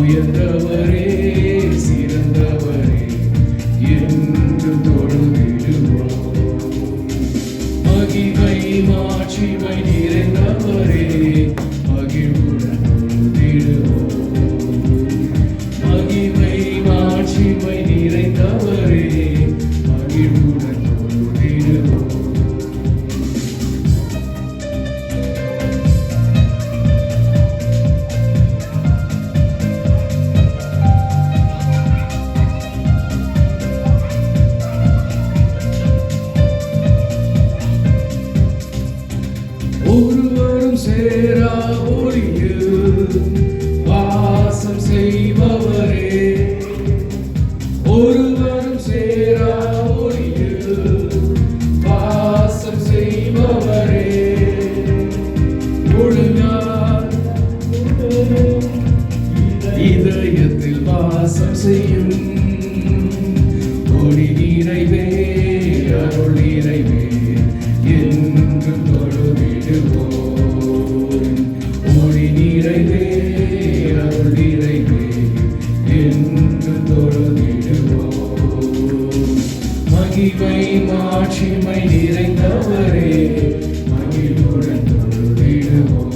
உயர்ந்தவரே சிறந்தவரே என்று தொழுதிடுவோம். மகிமை மாட்சிமை நிறைந்தவரே மகிழ்வுடன் தொழுதிடுவோம். மகிமை மாட்சிமை நிறைந்தவரே மகிழ்வுடன் தொழுதிடுவோம். ஒருவரும் சேரா ஒளியில் வாசம் செய்பவரே, ஒருவரும் சேரா ஒளியில் வாசம் செய்பவரே, ஒழுங்கால் இதயத்தில் வாசம் செய்யும் ஒளி நிறைவே அருள் நிறைவே என்று தொழுதிடுவோம். ஒளி நிறைவே அருள் நிறைவே என்று தொழுதிடுவோம். மகிமை மாட்சிமை நிறைந்தவரே மகிழ்வுடன் தொழுதிடுவோம்.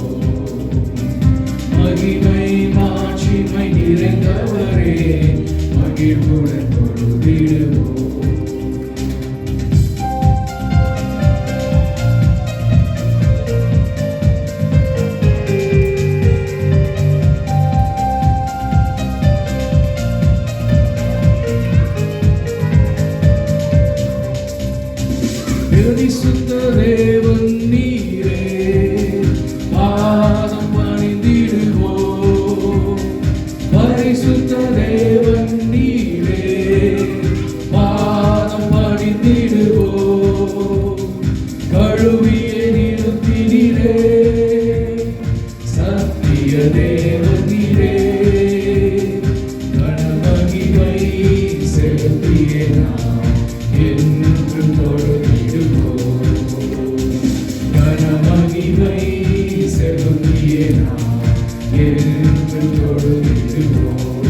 மகிமை மாட்சிமை நிறைந்தவரே மகிழ்வுடன் தொழுதிடுவோம். பரிசுத்த தேவன் நீரே பாதம் பணிந்திடுவோம். பரிசுத்த தேவன் நீரே பாதம் பணிந்திடுவோம். கழுவிய நிறுத்தினீரே சத்திய தேவன் நீரே கனமகிமை செலுத்தியே நாம் என்று தொழுதிடுவோம். கனமகிமை செலுத்தியே நாம் என்று தொழுதிடுவோம்.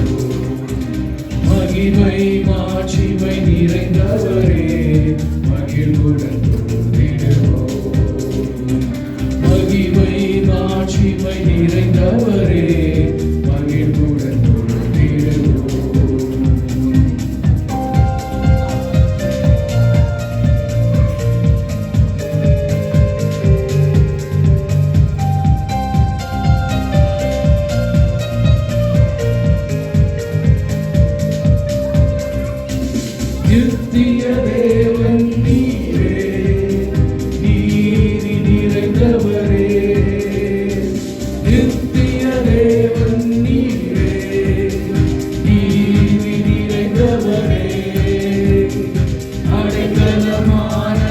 மகிமை மாட்சிமை நிறைந்தவரே மகிழ்வுடன் தொழுதிடுவோம். மகிமை மாட்சிமை நிறைந்தவரே மகிழ்வுடன் தொழுதிடுவோம். நித்திய தேவன் நீரே நீதி நிறைந்தவரே. நித்திய தேவன் நீரே நீதி நிறைந்தவரே. அடைக்கலமானவரே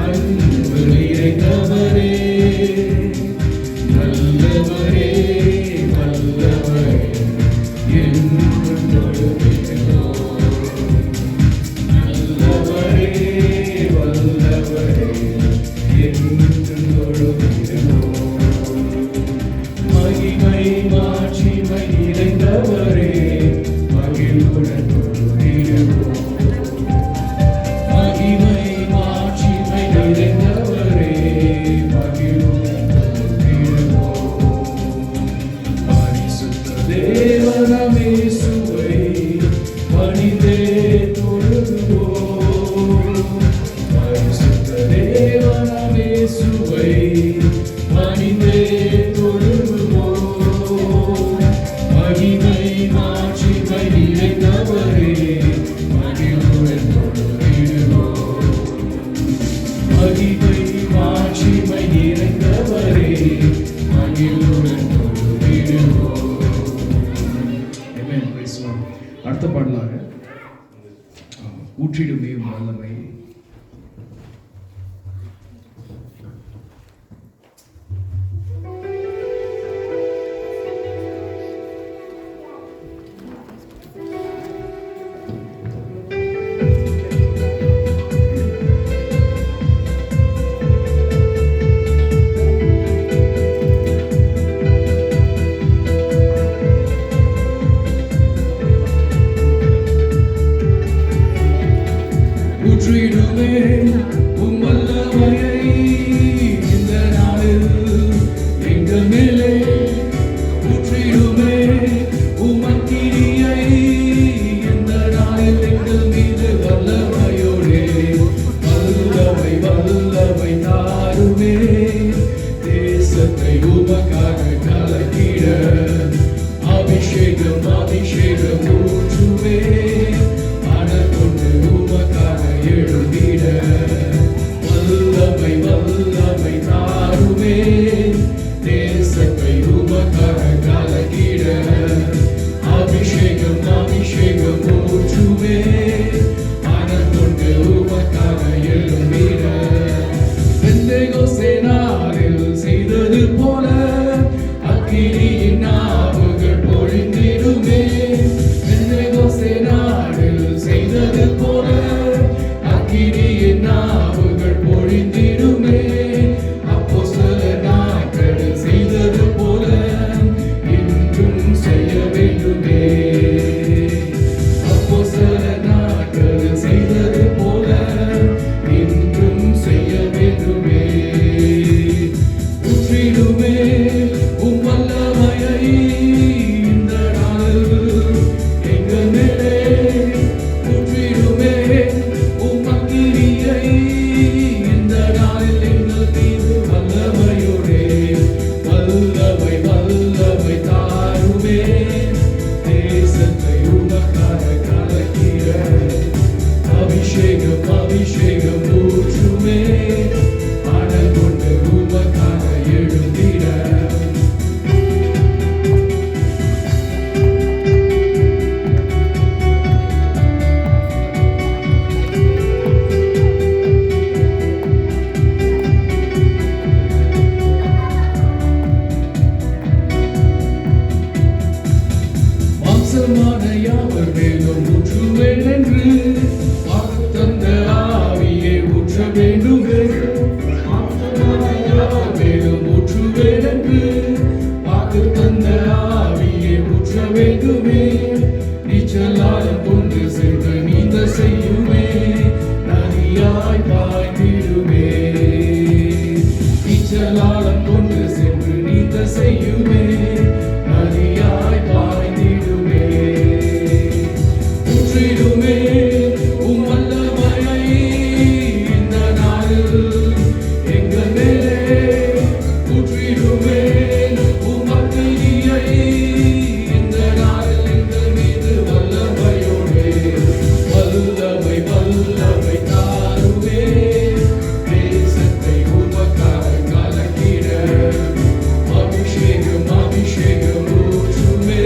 அன்பு நிறைந்தவரே. நல்லவரே வல்லவரே என்று தொழுதிடுவோம். நல்லவரே வல்லவரே என்று தொழுதிடுவோம். மகிமை மாட்சிமை நிறைந்தவரே மகிழ்வுடன் தொழுதிடுவோம். மகிமை மாட்சிமை நிறைந்தவரே மகிழ்வுடன் தொழுதிடுவோம். பரிசுத்த தேவனமே சுவை பணிந்தே தொழுதுவோம். பரிசுத்த தேவனமே சுவை பணிந்தே தொழுதுவோம். மகிமை மாட்சிமை நிறைந்தவரே மகிழ்வுடன் தொழுதிடுவோம். மகிமை மாட்சிமை நிறைந்தவரே மகிழ்வுடன் தொழுதிடுவோம். அடுத்த பாடலாக ஊற்றிடுமே வல்லமை. தேசத்தை உமக்காக கலக்கிட அபிஷேகம் அபிஷேகம் ஊற்றுவே மனம் கொண்டு உமக்காக எழுந்திட வல்லமை வல்லமை தாருவே தேசத்தை உமக்காக கலக்கிட அபிஷேகம் அபிஷேகம் ஊற்றுவே மனம் கொண்டு உமக்காக எழுந்திட பெந்தேகோஸ்தேனாரில் செய்தது போல அக்கினியின் நாவுகள் பொழிந்திடுமே பெந்தேகோஸ்தேனாரில் செய்தது போல அக்கினியின் நாவுகள் பொழிந்திடுமே அப்போஸ்தலர் நாட்களில் செய்தது போல இன்றும் செய்ய வேண்டுமே அப்போஸ்தலர் நாட்களில் செய்தது போல இன்றும் செய்ய வேண்டுமே ஊற்றிடுமே உம் வல்லமையை இந்த நாளில் எங்கள் மேலே ஊற்றிடுமே உம் அக்கினியை இந்த நாளில் எங்கள் மீது வல்லமையோடே வல்லமை வல்லமை தாருமே தேசத்தை உமக்காக கலக்கிற அபிஷேகம் அபிஷேகம் ஊற்றுமே மனம் கொண்டு உமக்காக எழுந்திட மாம்சமான யாவர் மேலும் ஊற்றுவேன் என்று வாக்குத்தந்த ஆவியை ஊற்ற வேண்டுமே மாம்சமான யாவர் மேலும் ஊற்றுவேன் என்று வாக்குத்தந்த ஆவியை ஊற்ற வேண்டுமே நீச்சலாலம் கொண்டு சென்று நீந்த செய்யுமே நதியாய் பாய்ந்திடுமே நீச்சலாலம் கொண்டு சென்று நீந்த செய்யுமே நதியாய் பாய்ந்திடுமே ஊற்றிடுமே உம் வல்லமையை இந்த நாளில் எங்கள் மேலே ஊற்றிடுமே உம் அக்கினியை இந்த நாளில் எங்கள் மீது வல்லமையோடே வல்லமை வல்லமை தாருமே தேசத்தை உமக்காக கலக்கிட அபிஷேகம் அபிஷேகம் ஊற்றுமே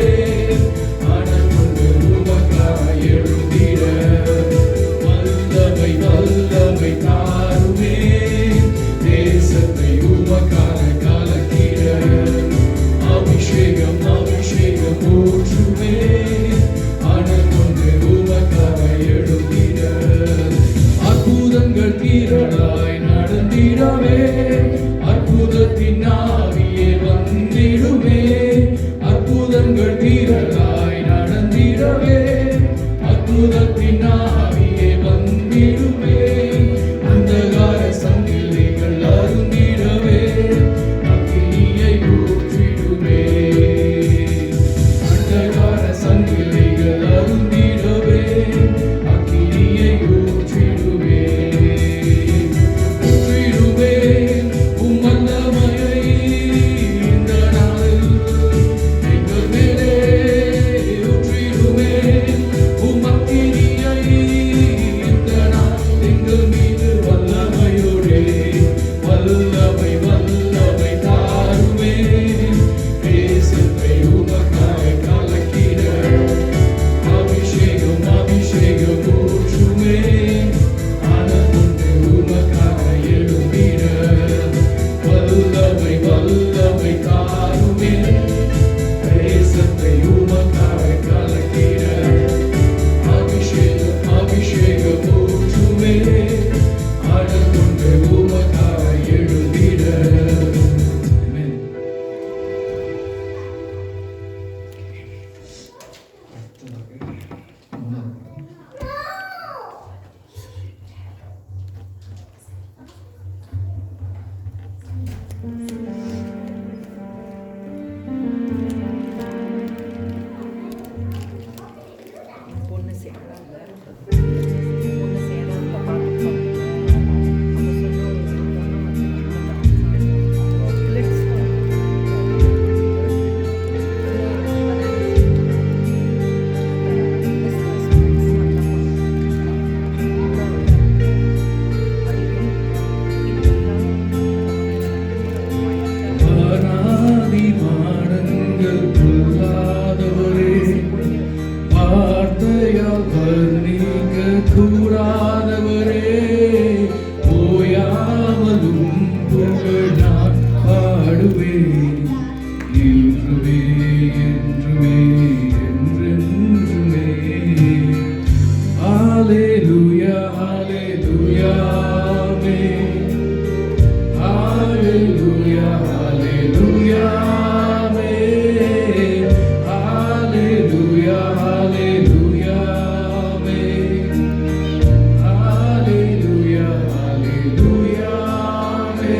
மனம் கொண்டு உமக்காக எழுந்திட வல்லமை வல்லமை தாருமே தேசத்தை உமக்காக கலக்கிட அபிஷேகம் அபிஷேகம் ஊற்றுமே மனம் கொண்டு உமக்காக எழுந்திட அற்புதங்கள் தீரலாய் நடந்திடவே அற்புதத்தின் ஆவியே வந்திடுமே அற்புதங்கள் தீரலாய் நடந்திடவே அற்புதத்தின் ஆவியே வந்திடுமே அந்தகார சங்கிலிகள் அருந்திடவே அக்கினியை ஊற்றிடுமே அந்தகார சங்கிலிகள் அருந்திடவே அக்கினியை ஊற்றிடுமே ஊற்றிடுமே உம் வல்லமையை இந்த நாளில் எங்கள் மேலே ஊற்றிடுமே உம் அக்கினியை இந்த நாளில் எங்கள் மீது வல்லமையோடே வல்லமை வல்லமை தாருமே தேசத்தை உமக்காக கலக்கிட அபிஷேகம் அபிஷேகம் ஊற்றுமே மனம் கொண்டு உமக்காக எழுந்திட வல்லமை வல்லமை தாருமே தேசத்தை உமக்காக கலக்கிட அபிஷேகம் அபிஷேகம் ஊற்றுமே மனம் கொண்டு உமக்காக எழுந்திட Amen. மானங்கள் கொள்ளாதவரே, வார்த்தையால் வர்ணிக்க கூடாதவரே, ஓயாமலும் புகழ் நான் பாடுவேன் என்றுமே என்றுமே என்றென்றுமே. ஹல்லேலூயா ஹல்லேலூயா ஆமென். Hallelujah, hallelujah, amen. Hallelujah, hallelujah, amen. Hallelujah, hallelujah, amen.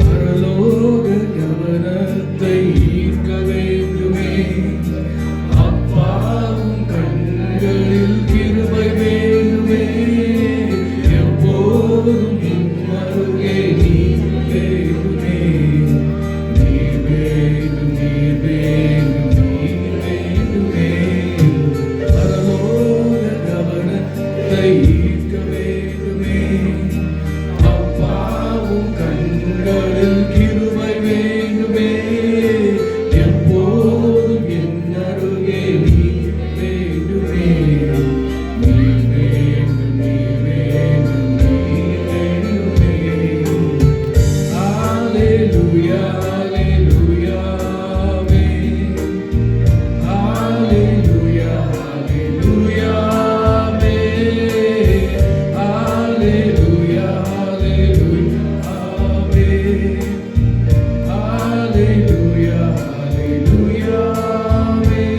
பரலோக கவனத்தை ஈர்க்க வேண்டுமே, அப்பாவும் கண்களில் கிருபை வேண்டுமே, எப்போதும் என் அருகே நீ வேண்டுமே, நீ வேண்டும் நீ வேண்டும் நீ வேண்டுமே. பரலோக கவனத்தை ஈர்க்க வேண்டுமே, அப்பாவும் கண்களில் கிருபை வேண்டுமே, எப்போதும் என் அருகே நீ வேண்டுமே, நீ வேண்டும் நீ வேண்டும் நீ வேண்டுமே. ஹல்லேலூயா ஹல்லேலூயா ஆமென். ஹல்லேலூயா ஹல்லேலூயா ஆமென். ஹல்லேலூயா ஹல்லேலூயா ஆமென். Hallelujah, hallelujah, amen.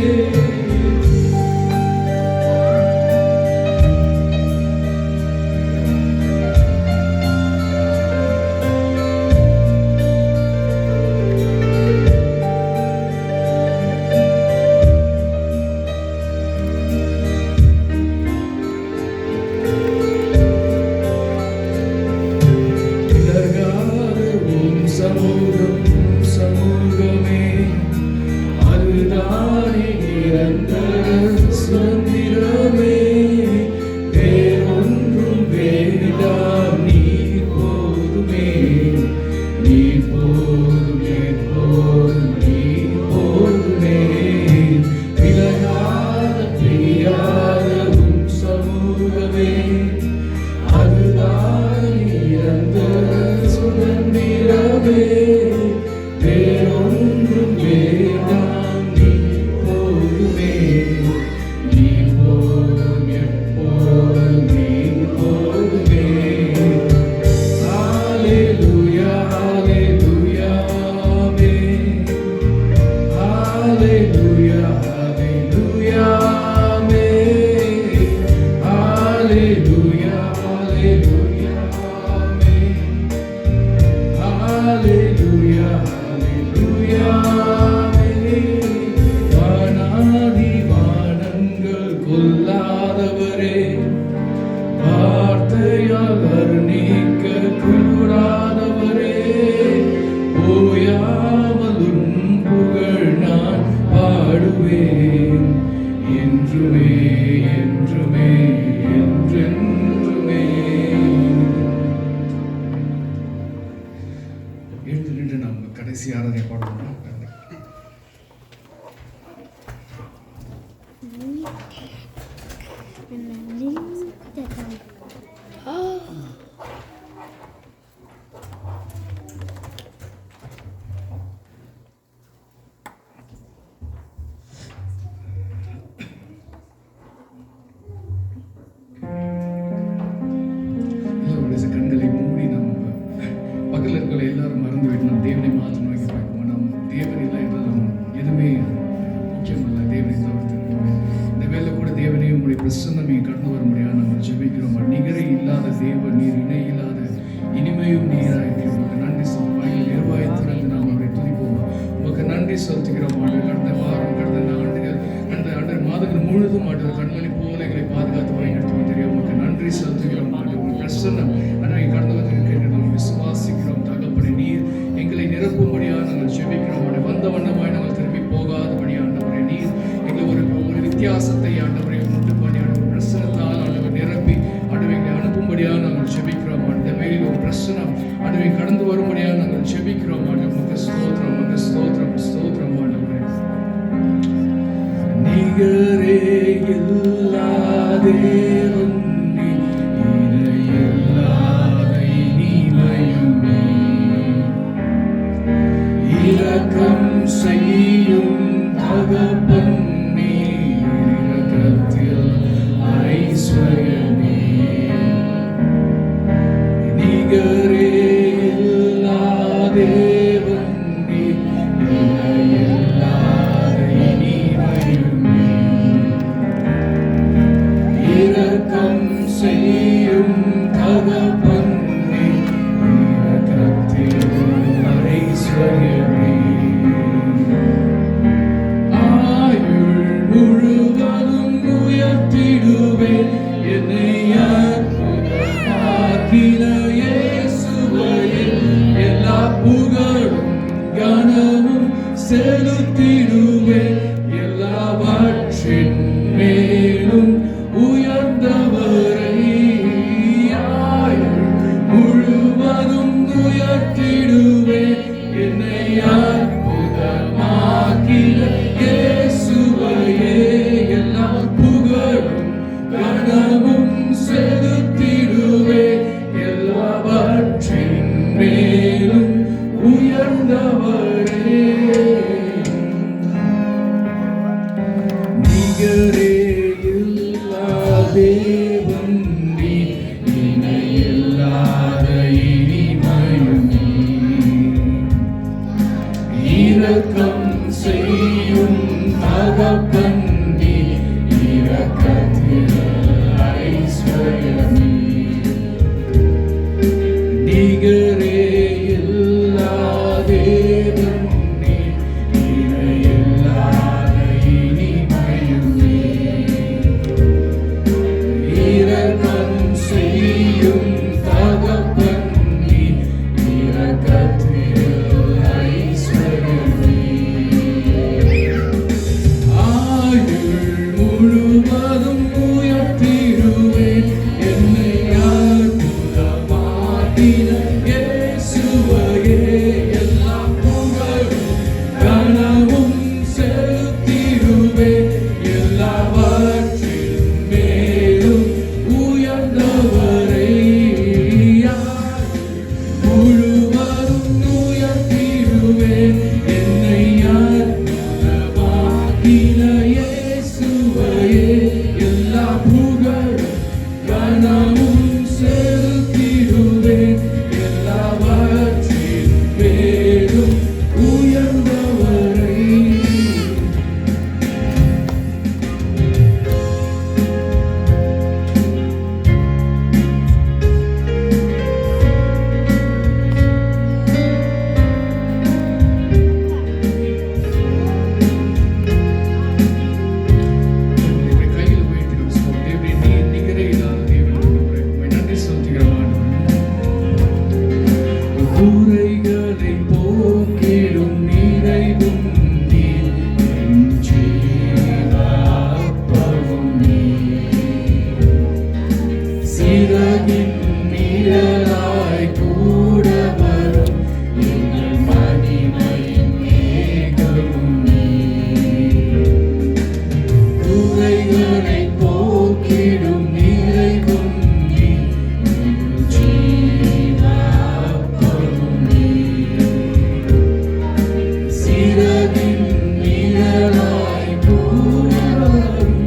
விலகாத உம் சமூகம் சமூகமே, அதுதானே நிரந்தர சுதந்திரமே, வேறொன்றும் வேண்டாம் நீ போதுமே, நீ போதும் எப்போதும் நீ போதுமே. விலகாத பிரியாத உம் சமூகமே, அதுதான் நிரந்தர சுதந்திரமே, வேறொன்றும் வேண்டாம் நீ போதுமே, நீ போதும் எப்போதும் நீ போதுமே. ஹல்லேலூயா ஹல்லேலூயா ஆமென். Hallelujah, hallelujah, amen. Hallelujah, hallelujah, amen. Hallelujah, hallelujah, amen. வானாதி வானங்கள் கொள்ளாதவரே, வார்த்தையால் வர்ணிக்க கூடாதவரே, ஓயாமலும் புகழ் நான் பாடுவேன் என்றுமே என்றுமே என்றென்றுமே. எழுந்து நின்று நாம் கடைசி ஆராதனை பாடுவோம். கண்களை மூடி நம்ம பக்கத்தில் இருக்கிற எல்லாரும் மறந்து விட்டு நம்ம தேவனை மாற்ற நோக்கி பார்ப்போம். நம்ம தேவன் இல்லை என்றால் எதுவுமே முக்கியமல்ல, தேவனை தவிர்த்து. இந்த வேலை கூட தேவனையும் உங்களுடைய பிரசன்னம் நீங்கள் கடந்து வர முடியாது. நம்ம ஜெபிக்கிறோம். நிகரை இல்லாத தேவன், நீர் இணை இல்லாத இனிமையும் நீராக உங்களுக்கு நன்றி சொல்லுவாங்க. நிர்வாகி திறந்து நாம் அவரை துதிப்போம். உங்களுக்கு நன்றி செலுத்துகிறோம். கடந்த வாரம் கடந்த ஆண்டுகள் கடந்த மாதங்கள் முழுதும் கண்மணி போல எங்களை பாதுகாத்து வழிநடத்துவோம் தெரியும். உங்களுக்கு நன்றி செலுத்த பிரசனம் ஆண்டவரே கடந்து வரும்படியாக நாங்கள் ஜெபிக்கிறோம். ஆண்டவரே ஸ்தோத்திரம், உமக்கு ஸ்தோத்திரம், ஸ்தோத்திரம் ஆண்டவரே. நிகரே இல்லா தேவன் நீ, இணையில்லாத இனிமையும் நீ, இரக்கம் செய்யும் தகப்பன் நீ, இரக்கத்தில் ஐஸ்வர்யமே. நிகரே இல்லா தேவன் நீ, இணையில்லாத இனிமையும் நீ, இரக்கம் செய்யும் தகப்பன் நீ, இரக்கத்தில் ஐஸ்வர்யமே. ஆயுள் முழுவதும் உயர்த்திடுவேன் என்னை அற்புதமாக்கின இயேசுவையே, எல்லா புகழும் கனமும் செலுத்திடுவேன் எல்லாவற்றின் மேலும் உயர்ந்தவரை. ஆயுள் முழுவதும் உயர்த்திடுவேன் என்னை அற்புதமாக்கின இயேசுவையே, எல்லா புகழும் கனமும் செலுத்திடுவேன் எல்லாவற்றின் மேலும் உயர்ந்தவரே. நிகரே இல்லா தேவன் நீ, இணையில்லாத இனிமையும் நீ, இரக்கம் செய்யும் தகப்பன் நீ, இரக்கத்தில் ஐஸ்வர்யமே. நிகரே இல்லா தேவன் நீ, இணையில்லாத இனிமையும் நீ, இரக்கம் செய்யும் தகப்பன் நீ, இரக்கத்தில் ஐஸ்வர்யமே. ஆயுள் முழுவதும் உயர்த்திடுவேன் என்னை அற்புதமாக்கின இயேசுவையே, எல்லா புகழும் கனமும் செலுத்திடுவேன் எல்லாவற்றின் மேலும் உயர்ந்தவரை. முழுவதும் உயர்த்திடுவேன் என்னை அற்புதமாக்கின இயேசுவையே, எல்லா புகழும் கனமும் செலுத்திடுவேன் எல்லாவற்றின் மேலும் உயர்ந்தவரை. இப்படி கையில் உயர்த்தி நம்ம சொல்லுவோம். தேவனே, நீர் நிகரே இல்லாத தேவன் ஆண்டவரே. உம்மை நன்றி செலுத்துகிறோம் ஆண்டவரே. குறைகளை போக்கிடும் நிறைவும் நீர், என் ஜீவாப்பமும் நீர், சிறகின் நிழலாய் கூட வரும் எங்கள் மகிமையின் மேகமும் நீர். குறைகளை போக்கிடும் நிறைவும் நீர், எங்கள் ஜீவாப்பமும் நீர், சிறகின் நிழலாய் கூட வரும்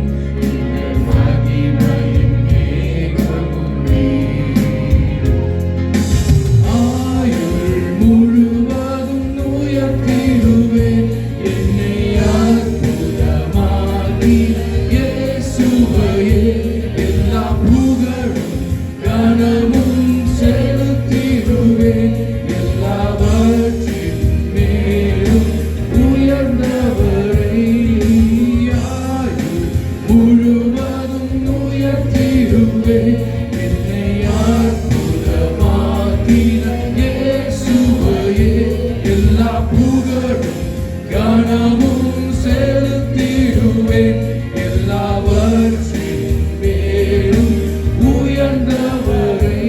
எங்கள் மகிமையின் மேகமும் நீர். ஆயுள் முழுவதும் உயர்த்திடுவேன் என்னை அற்புதமாக்கின இயேசுவையே, எல்லா புகழும் கனமும் செலுத்திடுவேன் எல்லாவற்றின் மேலும் உயர்ந்தவரை. ஆயுள் முழுவதும் உயர்த்திடுவேன் என்னை அற்புதமாக்கின இயேசுவையே, எல்லா புகழும் கனமும் செலுத்திடுவேன் எல்லாவற்றின் மேலும் உயர்ந்தவரை.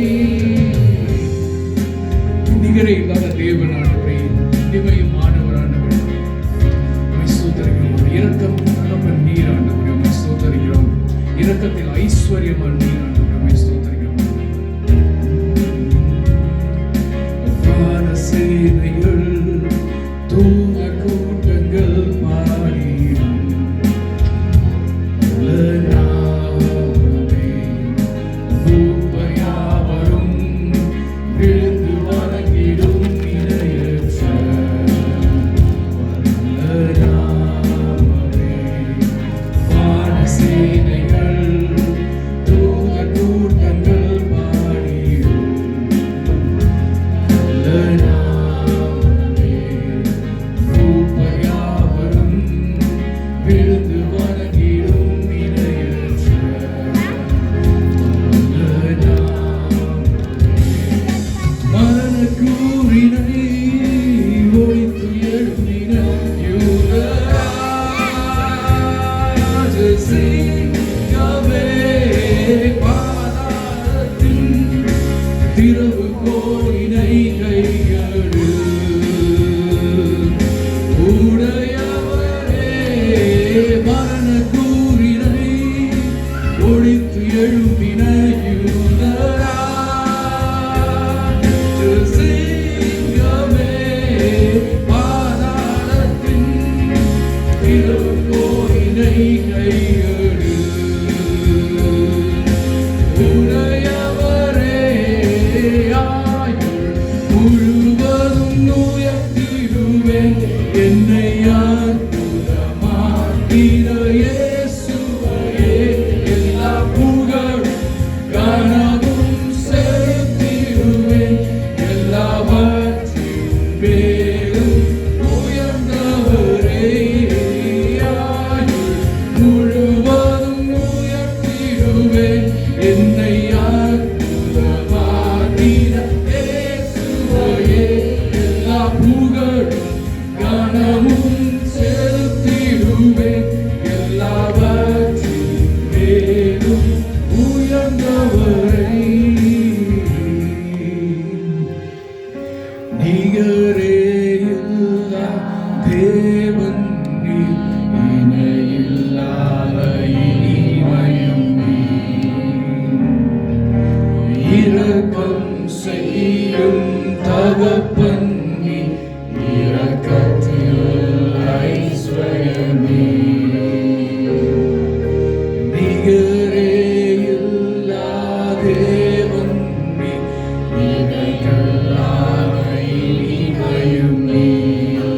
தேவன் நீர் ஆண்டவரே ஸ்தோத்திரிக்கிறோம். வான சேனைகள் தூத கூட்டங்கள் பாடிடும் நாமே பூப்பையாவரும் விழுந்து வணங்கிடும் இணையற்ற நாமே வான சேனைகள் தூத கூட்டங்கள் பாடிடும் நாமே பூப்பையாவரும் விழுந்து வணங்கிடும் இணையற்ற மரணக்கூறினை ஒழித்து எழுப்பின யூதராஜ சிங்கமே பாதாளத்தின் திறவுகோலினை கையெழு உடையவரே மரணக்கூறினை ஒழித்து எழுப்பின யூதராஜ சிங்கமே பாதாளத்தின் திறவுகோலினை கையெழு உடையவரே ஆயுள் முழுவதும் உயர்த்திடுவேன் என்னை அற்புதமாக்கின இயேசுவையே எல்லா புகழும் கனமும் செலுத்திடுவேன் எல்லாவற்றிலும் மேலும் உயர்ந்தவரே ஆயுள் முழுவதும் உயர்த்திடுவேன் என்னை அற்புதமாக்கின இயேசுவையே எல்லா புகழும் கனமும் செலுத்திடுவேன் எல்லாவற்றிலும் மேலும் உயர்ந்தவரை நிகரே இல்லா தேவன் நீர் இணையில்லாத இனிமையும் நீர் இரக்கம் செய்யும் தகப்பன் நீர் இரக்கத்தில் ஐஸ்வர்யமே நிகரே இல்லா தேவன் நீர் இணையில்லாத இனிமையும் நீர்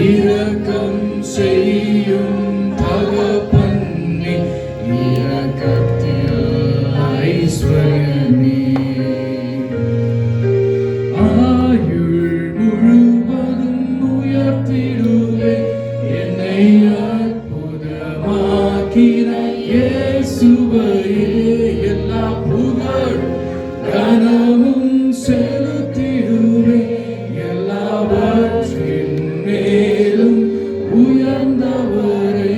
இரக்கம் செய்யும் தகப்பன் நீர் இரக்கத்தில் ஐஸ்வர்யமே ஆயுள் முழுவதும் உயர்த்திடுவேன் என்னை அற்புதமாக்கின இயேசுவையே எல்லா புகழும் கனமும் செலுத்திடுவேன் எல்லாவற்றின் மேலும் உயர்ந்தவரை.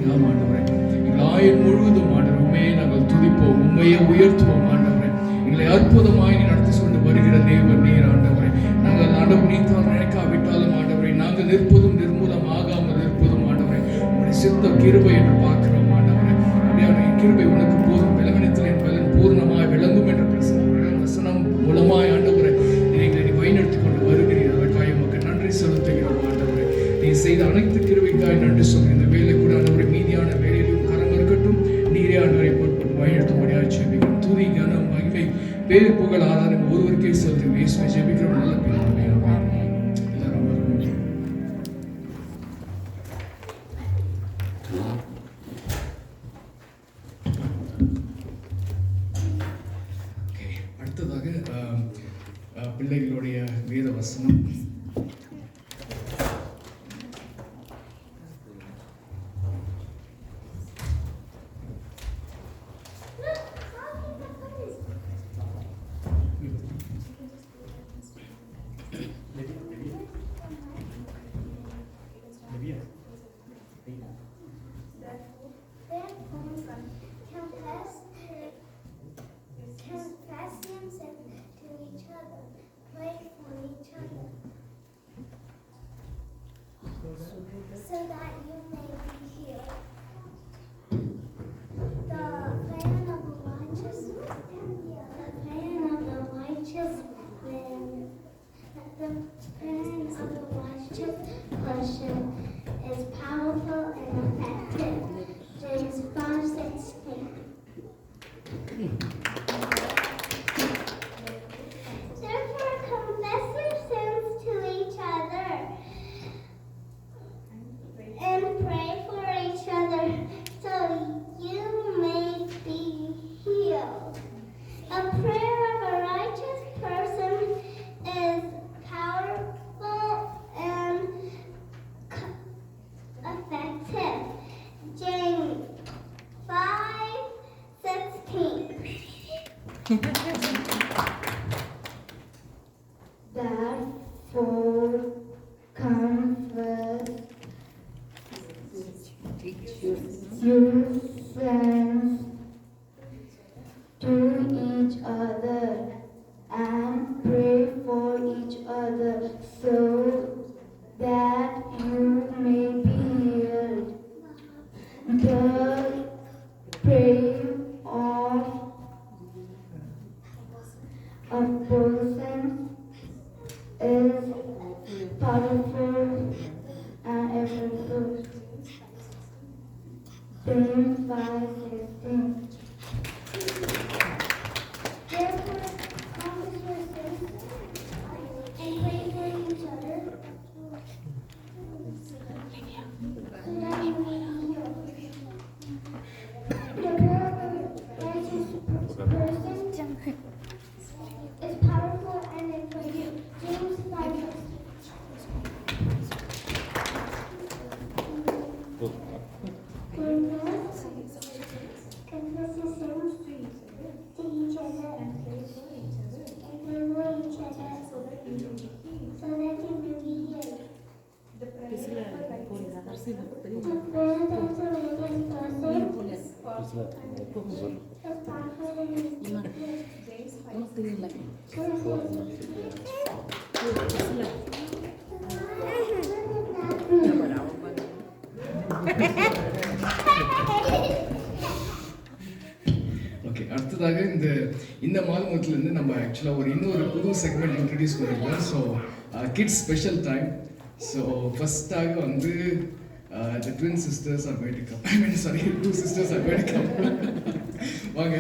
ஆம் ஆண்டவரே, எங்கள் ஆயுள் முழுவதும் ஆண்டவரே நாங்கள் துதிப்போம், உண்மையை உயர்த்துவோம் ஆண்டவரே. எங்களை அற்புதமாய் நீ நடத்தி கொண்டு வருகிற தேவன் நீர் ஆண்டவரே. நாங்கள் ஆண்டவர் நீத்தால் நினைக்காவிட்டாலும் ஆண்டவரே நாங்கள் நிற்பதும் நிர்மூலம் ஆகாமல் இருப்பதும் ஆண்டவரே உங்களுடைய சித்த கிருபை என்று பார்க்கிறோம் ஆண்டவரே. அப்படியான கிருபை உனக்கு போதும், பலவீனத்தில் என் பலன் பூர்ணமாய் விளங்கும் என்ற வசனம் மூலமாய் ஆண்டவரே எங்களை நீ வழிநடத்தி கொண்டு வருகிறீர். அதற்காக உமக்கு நன்றி செலுத்துகிறோம் ஆண்டவரே. நீ செய்த அனைத்து கிருபைக்காய் நன்றி சொல்கிறேன். இந்த வேலை கூட ஆண்டவரே மீதியான வேலையிலும் கரம் இருக்கட்டும். நீரே ஆண்டவரை பொறுப்பட்டு வழிநடத்தும்படியாக ஜெபிக்கிறோம். துதி கனம் மகிமை பேரு புகழ் ஆராதனை ஒருவருக்கே செலுத்தும் இயேசுவை ஜெபிக்கிறோம் நல்ல பிதாவே. எல்லாரும் வருவோம். அடுத்ததாக பிள்ளைகளுடைய வேத வசனம் Confess your sins to each other. Pray for each other. Therefore, confess yourselves to each other and pray for each other so that you may be healed. The prayer of a person is powerful and effective. James 5:16. Therefore, confess your sins and pray for each other so that you may be healed. The prayer of a righteous person is powerful and effective. James 5:16. Confess your sins to each other and pray for each other so that you may be healed. The prayer of a righteous person is powerful and effective. Okay, அடுத்ததாக இந்த மாதத்திலேருந்து நம்ம ஆக்சுவலாக இன்னொரு புது segment introduce பண்ணிருக்கோம். So kids special time. So ஃபஸ்ட்டாக the twin sisters are going to come. I mean, sorry, 2 sisters are going to come. வாங்க.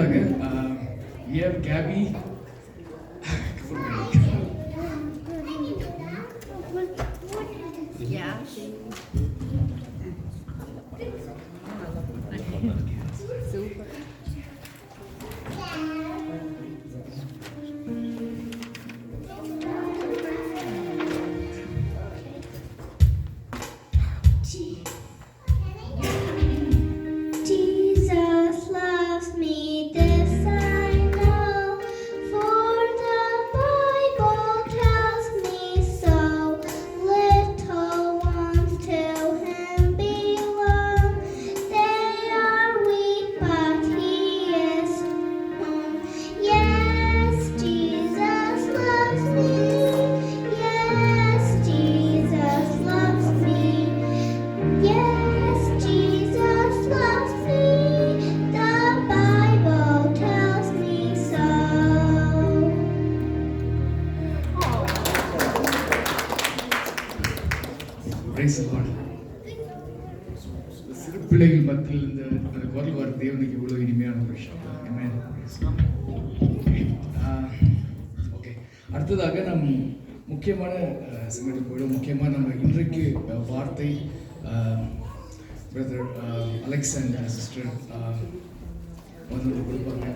அடுத்ததாக ஏர் KP Jesus loves me, this I know, for the Bible tells me so. Little ones to Him belong, they are weak, but He is strong. Yes, Jesus loves me. Yes, Jesus loves me. Yes, Jesus loves me. The Bible tells me so. Praise the Lord. சிறு பிள்ளைகள் மத்தியில் இந்த குரல் வர தேவனுக்கு இவ்வளவு இனிமையான ஒரு விஷயம். Amen. ஓகே, அடுத்ததாக நம் முக்கியமான செகண்ட் போயிடும். முக்கியமாக நம்ம இன்றைக்கு வார்த்தை பிரதர் அலெக்ஸ் அண்ட் சிஸ்டர் வந்து கொடுப்பாங்க.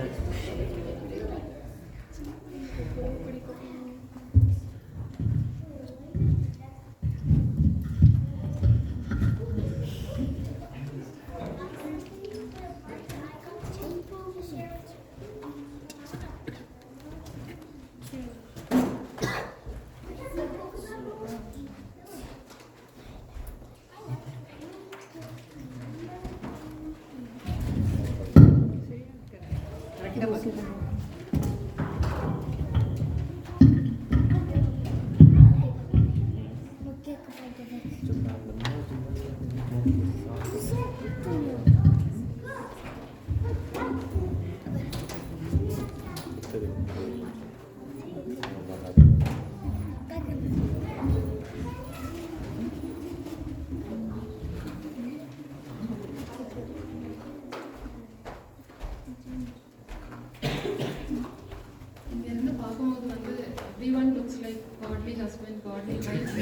இங்கிருந்து பார்க்கும்போது வந்து everyone looks like godly husband, godly wife.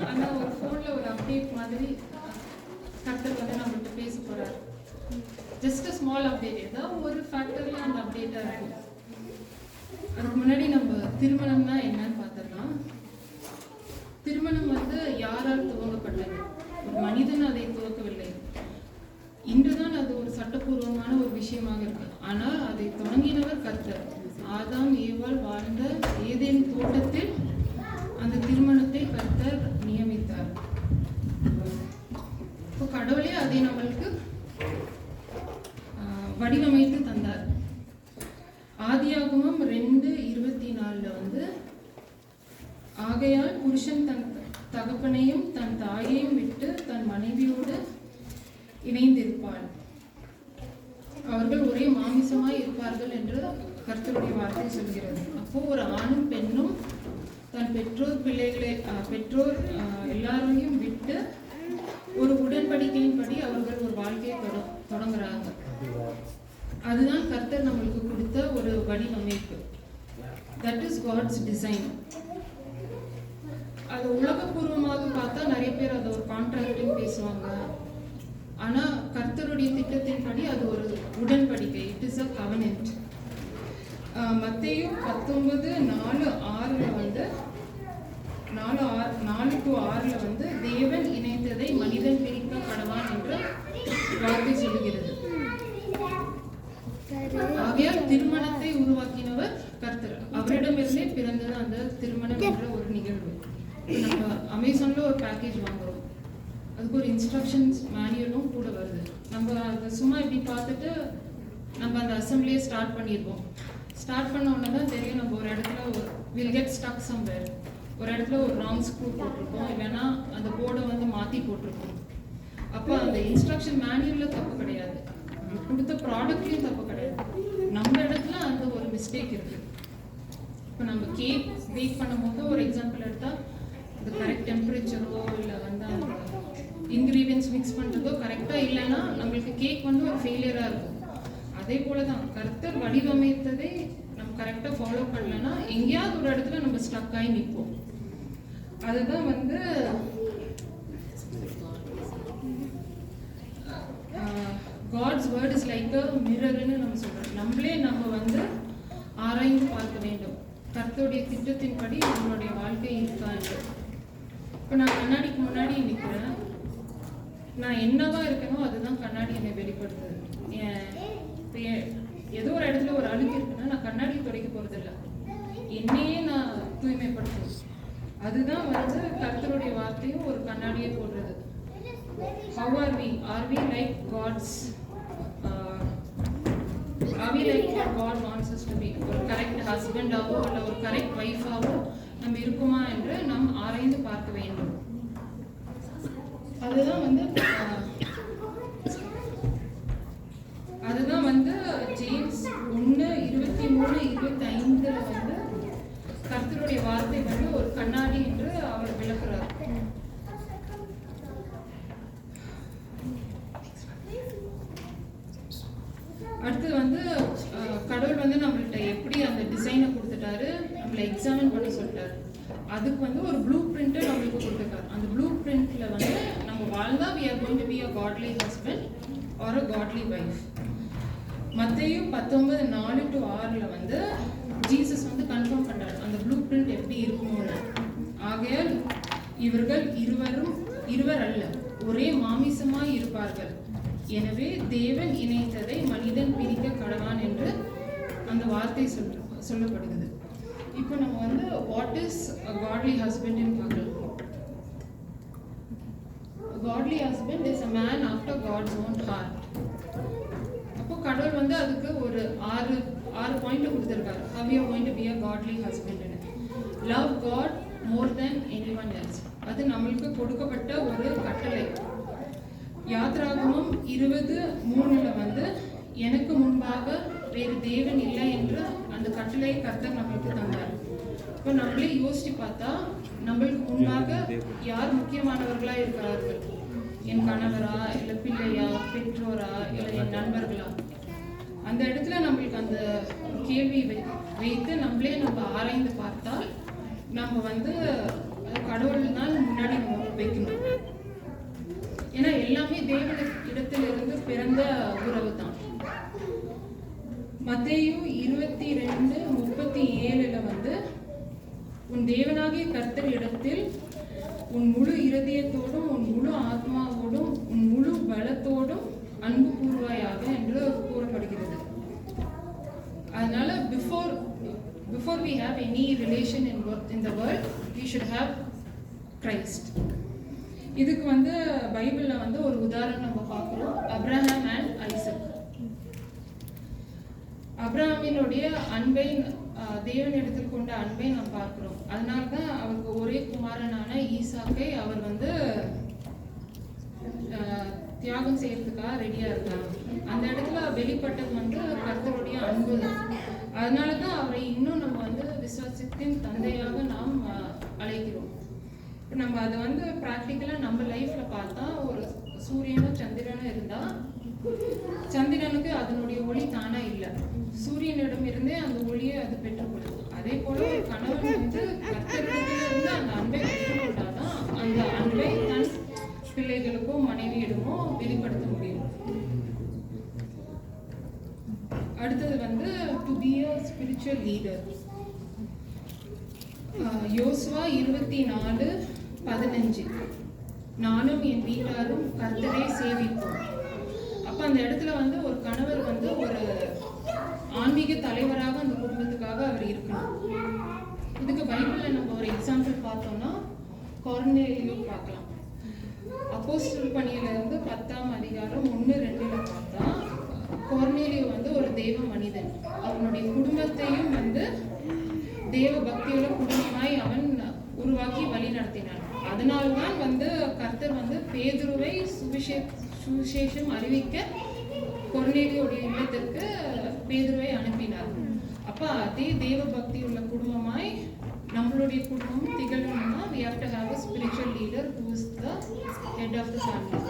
ஆனா ஒரு ஃபோன்ல ஒரு அப்டேட் மாதிரி கர்த்தர் வந்து நம்மகிட்ட பேச போறாரு. ஜஸ்ட் ஸ்மால் அப்டேட், ஏதாவது ஒரு ஃபேக்டர்ல அந்த அப்டேட்டா இருக்கும். அதுக்கு முன்னாடி நம்ம திருமணம்னா என்னன்னு பார்த்துடலாம். திருமணம் வந்து யாரால் துவங்கப்பட்டது? ஒரு மனிதன் அதை துவக்கவில்லை. இன்றுதான் அது ஒரு சட்டபூர்வமான ஒரு விஷயமாக இருக்கு. ஆனால் அதை தொடங்கினவர் கர்த்தர். ஆதாம் ஏவாள் வாழ்ந்த ஏதேன் தோட்டத்தில் அந்த திருமணத்தை கர்த்தர் நியமித்தார். இப்போ கடவுளே அதை நம்மளுக்கு வடிவமைத்து தந்தார். ஆதியாகமம் 2:24 வந்து, ஆகையால் புருஷன் தன் தகப்பனையும் தன் தாயையும் விட்டு தன் மனைவியோடு இணைந்திருப்பாள், அவர்கள் ஒரே மாமிசமாய் இருப்பார்கள் என்று கர்த்தருடைய வார்த்தை சொல்கிறது. அப்போ ஒரு ஆணும் பெண்ணும் தன் பெற்றோர் எல்லாரையும் விட்டு ஒரு உடன்படிக்கையின்படி அவர்கள் ஒரு வாழ்க்கையை தொடங்குறாங்க. அதுதான் கர்த்தர் நம்மளுக்கு கொடுத்த ஒரு வடிவமைப்பு. That is God's design. அது உலகபூர்வமாக பார்த்தா நிறைய பேர் அதை ஒரு கான்ட்ராக்ட்னு பேசுவாங்க. ஆனா கர்த்தருடைய திட்டத்தின்படி அது ஒரு உடன்படிக்கை. It is a covenant. மத்தேயு 19:4-6 வந்து 4-6 வந்து தேவன் இணைத்ததை மனிதன் பிரிக்க கடவான் என்ற வார்த்தை சொல்லுகிறது. ஆகையால் திருமணத்தை உருவாக்கினவர் கர்த்தர். அவரிடமிருந்தே பிறந்தது அந்த திருமணம் என்ற ஒரு நிகழ்வு. நம்ம அமேசான்ல ஒரு பேக்கேஜ் வாங்குறோம், அதுக்கு ஒரு இன்ஸ்ட்ரக்ஷன்ஸ் மேனுவலும் கூட வருது. நம்ம அதை சும்மா இப்படி பார்த்துட்டு நம்ம அந்த அசம்பிளியை ஸ்டார்ட் பண்ணியிருப்போம். ஸ்டார்ட் பண்ண உடனே தான் தெரியும் நம்ம ஒரு இடத்துல வில் கெட் ஸ்டக் சம்வேர். ஒரு இடத்துல ஒரு ராங் ஸ்க்ரூ போட்டிருப்போம், இல்லைன்னா அந்த போர்டை வந்து மாற்றி போட்டிருப்போம். அப்போ அந்த இன்ஸ்ட்ரக்ஷன் மேனுவலில் தப்பு கிடையாது, கொடுத்த ப்ராடக்ட்லேயும் தப்பு கிடையாது. நம்ம இடத்துல அந்த ஒரு மிஸ்டேக் இருக்குது. இப்போ நம்ம கேக் பேக் பண்ணும்போது ஒரு எக்ஸாம்பிள் எடுத்தால், அது கரெக்ட் டெம்பரேச்சரோ இல்லை வந்து அந்த இன்க்ரீடியன்ஸ் மிக்ஸ் பண்ணுறதோ கரெக்டாக இல்லைன்னா நம்மளுக்கு கேக் வந்து ஒரு ஃபெயிலியராக இருக்கும். அதே போல தான் கர்த்தர் வடிவமைத்ததை நம்ம கரெக்டாக ஃபாலோ பண்ணலன்னா எங்கேயாவது ஒரு இடத்துல நம்ம ஸ்டக் ஆகி நிற்போம். அதுதான் வந்து God's word is like a மிரர்னு நம்ம சொல்கிறோம். நம்ம வந்து ஆராய்ந்து பார்க்க வேண்டும் கர்த்தருடைய திட்டத்தின்படி நம்மளுடைய வாழ்க்கை இருக்கா என்று. இப்போ நான் கண்ணாடிக்கு முன்னாடி நிற்கிறேன், நான் என்னவா இருக்கனோ அதுதான் கண்ணாடி என்னை வெளிப்படுத்துது. இப்போ ஏதோ ஒரு இடத்துல ஒரு அழுக்கு இருக்குன்னா நான் கண்ணாடி துடைக்க போகிறதில்ல, என்னையே நான் தூய்மைப்படுத்தும். அதுதான் வந்து கர்த்தருடைய வார்த்தையும் ஒரு கண்ணாடியே போடுறது. How are we? Are we like God's? Are we like what God wants us to be? ஒரு கரெக்ட் ஹஸ்பண்டாவோ இல்லை ஒரு கரெக்ட் ஒய்ஃபாவோ நம்ம இருக்குமா என்று நாம் ஆராய்ந்து பார்க்க வேண்டும். அதுதான் வந்து ஜேம்ஸ் 1:23-25 வந்து கர்த்தருடைய வார்த்தை வந்து ஒரு கண்ணாடி என்று அவர் விளக்குறார். அடுத்து வந்து கடவுள் வந்து நம்மள்ட்ட எப்படி அந்த டிசைனை கொடுத்துட்டாரு, நம்மளை எக்ஸாமின் பண்ண சொல்லிட்டாரு. அதுக்கு வந்து ஒரு ப்ளூ பிரிண்ட்டை நம்மளுக்கு கொடுத்துருக்காரு. அந்த ப்ளூ பிரிண்ட்ல வந்து நம்ம வாழ்ந்தா we are going to be a godly husband or a godly wife. மத்தேயு 19:4-6 வந்து ஜீசஸ் வந்து கன்ஃபார்ம் பண்றாரு அந்த ப்ளூ பிரிண்ட் எப்படி இருக்கும்னு. ஆகையால் இவர்கள் இருவர் அல்ல, ஒரே மாமிசமாய் இருப்பார்கள். எனவே தேவன் இணைத்ததை மனிதன் பிரிக்க கடவான் என்று அந்த வார்த்தை சொல்லப்படுகிறது. இப்போ நம்ம வந்து what is a godly husband ன்னு பார்க்கலாம். A godly husband is a man after God's own heart. அப்போ கடவுள் வந்து அதுக்கு ஒரு 6 பாயிண்ட் கொடுத்திருக்காரு. How you are going to be a godly husband ன்னு. Love God more than anyone else. அது நம்மளுக்கு கொடுக்கப்பட்ட ஒரு கட்டளை. யாத்ராகமம் 20:3 வந்து எனக்கு முன்பாக வேறு தேவன் இல்லை என்று அந்த கட்டளை கர்த்தர் நம்மளுக்கு தந்தார். இப்போ நம்மளே யோசிச்சு பார்த்தா நம்மளுக்கு முன்பாக யார் முக்கியமானவர்களா இருக்கிறார்கள்? என் கணவரா, இல்லை பிள்ளையா, பெற்றோரா, இல்லை என் நண்பர்களா? அந்த இடத்துல நம்மளுக்கு அந்த கேள்வி வைத்து நம்ம ஆராய்ந்து பார்த்தால் நம்ம வந்து கடவுள் தான் முன்னாடி நம்ம வைக்கணும். ஏன்னா எல்லாமே தேவ இடத்திலிருந்து பிறந்த உறவு தான். மத்தேயு 22:37 வந்து உன் தேவனாகிய கர்த்தர் இடத்தில் உன் முழு இருதயத்தோடும் உன் முழு ஆத்மாவோடும் உன் முழு பலத்தோடும் அன்பு கூறுவாயாக என்று கூறப்படுகிறது. அதனால before we have any relation in the world we should have Christ. இதுக்கு வந்து பைபிள்ல வந்து ஒரு உதாரணம் நம்ம பார்க்கிறோம். Abraham and Isaac. அப்ரஹாமினுடைய அன்பை தேவனிடத்தில் கொண்ட அன்பை நாம் பார்க்கிறோம். அதனால தான் அவருக்கு ஒரே குமாரனான ஈசாக்கை அவர் வந்து தியாகம் செய்யறதுக்காக ரெடியா இருக்காங்க. அந்த இடத்துல வெளிப்பட்டது வந்து கர்த்தருடைய அன்பு தான். அதனால தான் அவரை இன்னும் நம்ம வந்து விசுவாசத்தின் தந்தையாக நாம் அழைக்கிறோம். நம்ம அதை வந்து ப்ராக்டிக்கலாக நம்ம லைஃப்ல பார்த்தா ஒரு சூரியனும் சந்திரனும் இருந்தா சந்திரனுக்கு அதனுடைய ஒளி தானா இல்லை, சூரியனிடம் இருந்தே அந்த ஒளியை அது பெற்றுக்கொள்ளும். அதே போல ஒரு கணவன் வந்து கர்த்தரிடத்திலிருந்து அந்த அன்பை பெற்றுக்கொண்டாதான் அந்த அன்பை தன் பிள்ளைகளுக்கோ மனைவியிடமோ வெளிப்படுத்த முடியும். அடுத்தது வந்து to be a spiritual leader. யோசுவா 24:15 நானும் என் வீட்டாரும் கர்த்தரை சேவிப்போம். அப்போ அந்த இடத்துல வந்து ஒரு கணவர் வந்து ஒரு ஆன்மீக தலைவராக அந்த குடும்பத்துக்காக அவர் இருக்கணும். இதுக்கு பைபிளில் நம்ம ஒரு எக்ஸாம்பிள் பார்த்தோம்னா கொர்நேலியு பார்க்கலாம். அப்போஸ்தலர் பணியிலிருந்து 10ஆம் அதிகாரம் 1-2 பார்த்தா கொர்நேலியு வந்து ஒரு தேவ மனிதன். அவனுடைய குடும்பத்தையும் வந்து தேவ பக்தியுள்ள குடும்பமாய் அவன் உருவாக்கி வழி நடத்தினான். அதனால்தான் வந்து கர்த்தர் வந்து பேதுருவை சுவிசேஷம் அறிவிக்க கொர்நேலியுடைய இல்லத்திற்கு பேதுருவை அனுப்பினார். அப்ப அதே தேவ பக்தி உள்ள குடும்பமாய் நம்மளுடைய குடும்பம் திகழணும்னா we have to have a spiritual leader who is the head of the family.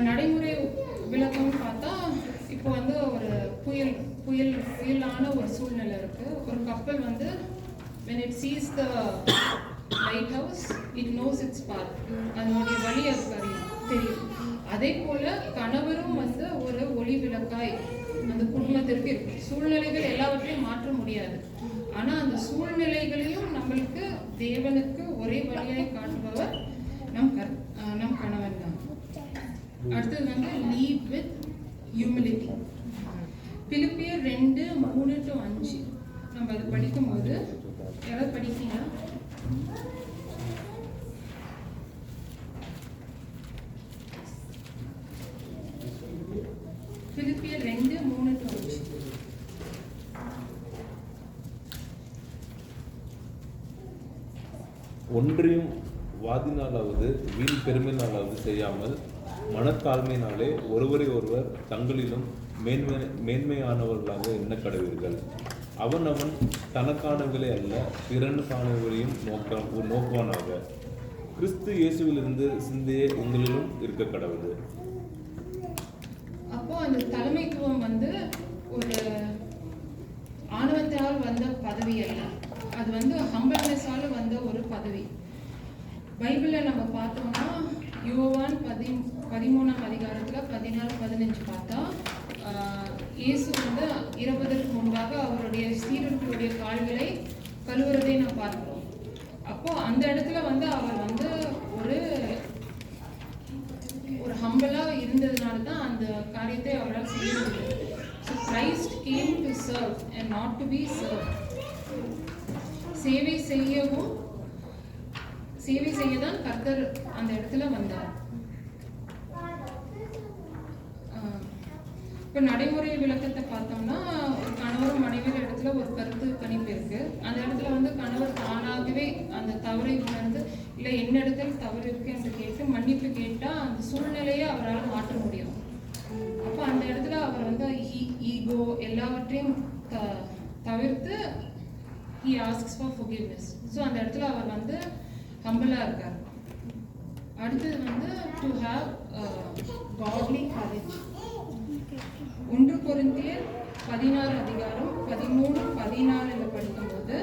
நடைமுறை விளக்கம் பார்த்தா விதமான ஒரு சூழ்நிலை இருக்கு. ஒரு கப்பல் வந்து when it sees the lighthouse it knows its path, அதனுடைய வழி அது தெரியும். அதே போல கணவரும் வந்து ஒரு ஒளி விளக்காய் அந்த குடும்பத்திற்கு இருக்கு. சூழ்நிலைகள் எல்லாவற்றையும் மாற்ற முடியாது, ஆனா அந்த சூழ்நிலைகளையும் நம்மளுக்கு தேவனுக்கு ஒரே வழியாய் காட்டுபவர் நம் கணவன் தான். அடுத்தது வந்து லீட் வித் ஹியூமிலிட்டி. பிலிப்பியர் 2:3-5 நம்ம அதை படிக்கும்போது, யாராவது படிக்கிறீங்களா? பிலிப்பியர் 2:3-5. ஒன்றையும் வாதினாலாவது வீண் பெருமையினாலாவது செய்யாமல் மனத்தாழ்மையினாலே ஒருவரை ஒருவர் தங்களிலும் மேன்மையானவர்களாக எண்ண கடவீர்கள். அவன் தனக்கானவர்களே அல்ல பிறனுக்கானவர்களையும் நோக்குவானாக. கிறிஸ்து இயேசுவிலிருந்து சிந்தையே உங்களிலும் இருக்க கடவுது. அப்போ அந்த தலைமைத்துவம் வந்து ஒரு ஆணவத்தால் வந்த பதவி அல்ல, அது வந்து ஹம்பிள்னஸால வந்த ஒரு பதவி. பைபிள்ல நம்ம பார்த்தோம்னா யோவான் 13ஆம் அதிகாரத்துல 14-15 பார்த்தா இயேசு வந்து இறப்பதற்கு முன்பாக அவருடைய சீடர்களுடைய கால்களை கழுவுறதை நாம் பார்க்கிறோம். அப்போ அந்த இடத்துல வந்து அவர் வந்து ஒரு ஹம்பிளா இருந்ததுனால தான் அந்த காரியத்தை அவரால் செய்ய முடியும். So Christ came to serve and not to be served. சேவை செய்யதான் கர்த்தர் அந்த இடத்துல வந்தார். இப்போ நடைமுறை விளக்கத்தை பார்த்தோம்னா ஒரு கணவரும் மனைவியோட இடத்துல ஒரு கருத்து கணிப்பு இருக்கு. அந்த இடத்துல வந்து கணவர் தானாகவே அந்த தவறை உணர்ந்து இல்லை என்ன இடத்துல தவறு இருக்கு என்று கேட்டு மன்னிப்பு கேட்டால் அந்த சூழ்நிலையை அவரால் மாற்ற முடியும். அப்போ அந்த இடத்துல அவர் வந்து ஈகோ எல்லாவற்றையும் தவிர்த்து he asks for forgiveness. So அந்த இடத்துல அவர் வந்து ஹம்பிளா இருக்கார். அடுத்தது வந்து to have godly courage. 1 கொரிந்தியர் 16 அதிகாரம் 13-14 படிக்கும்போது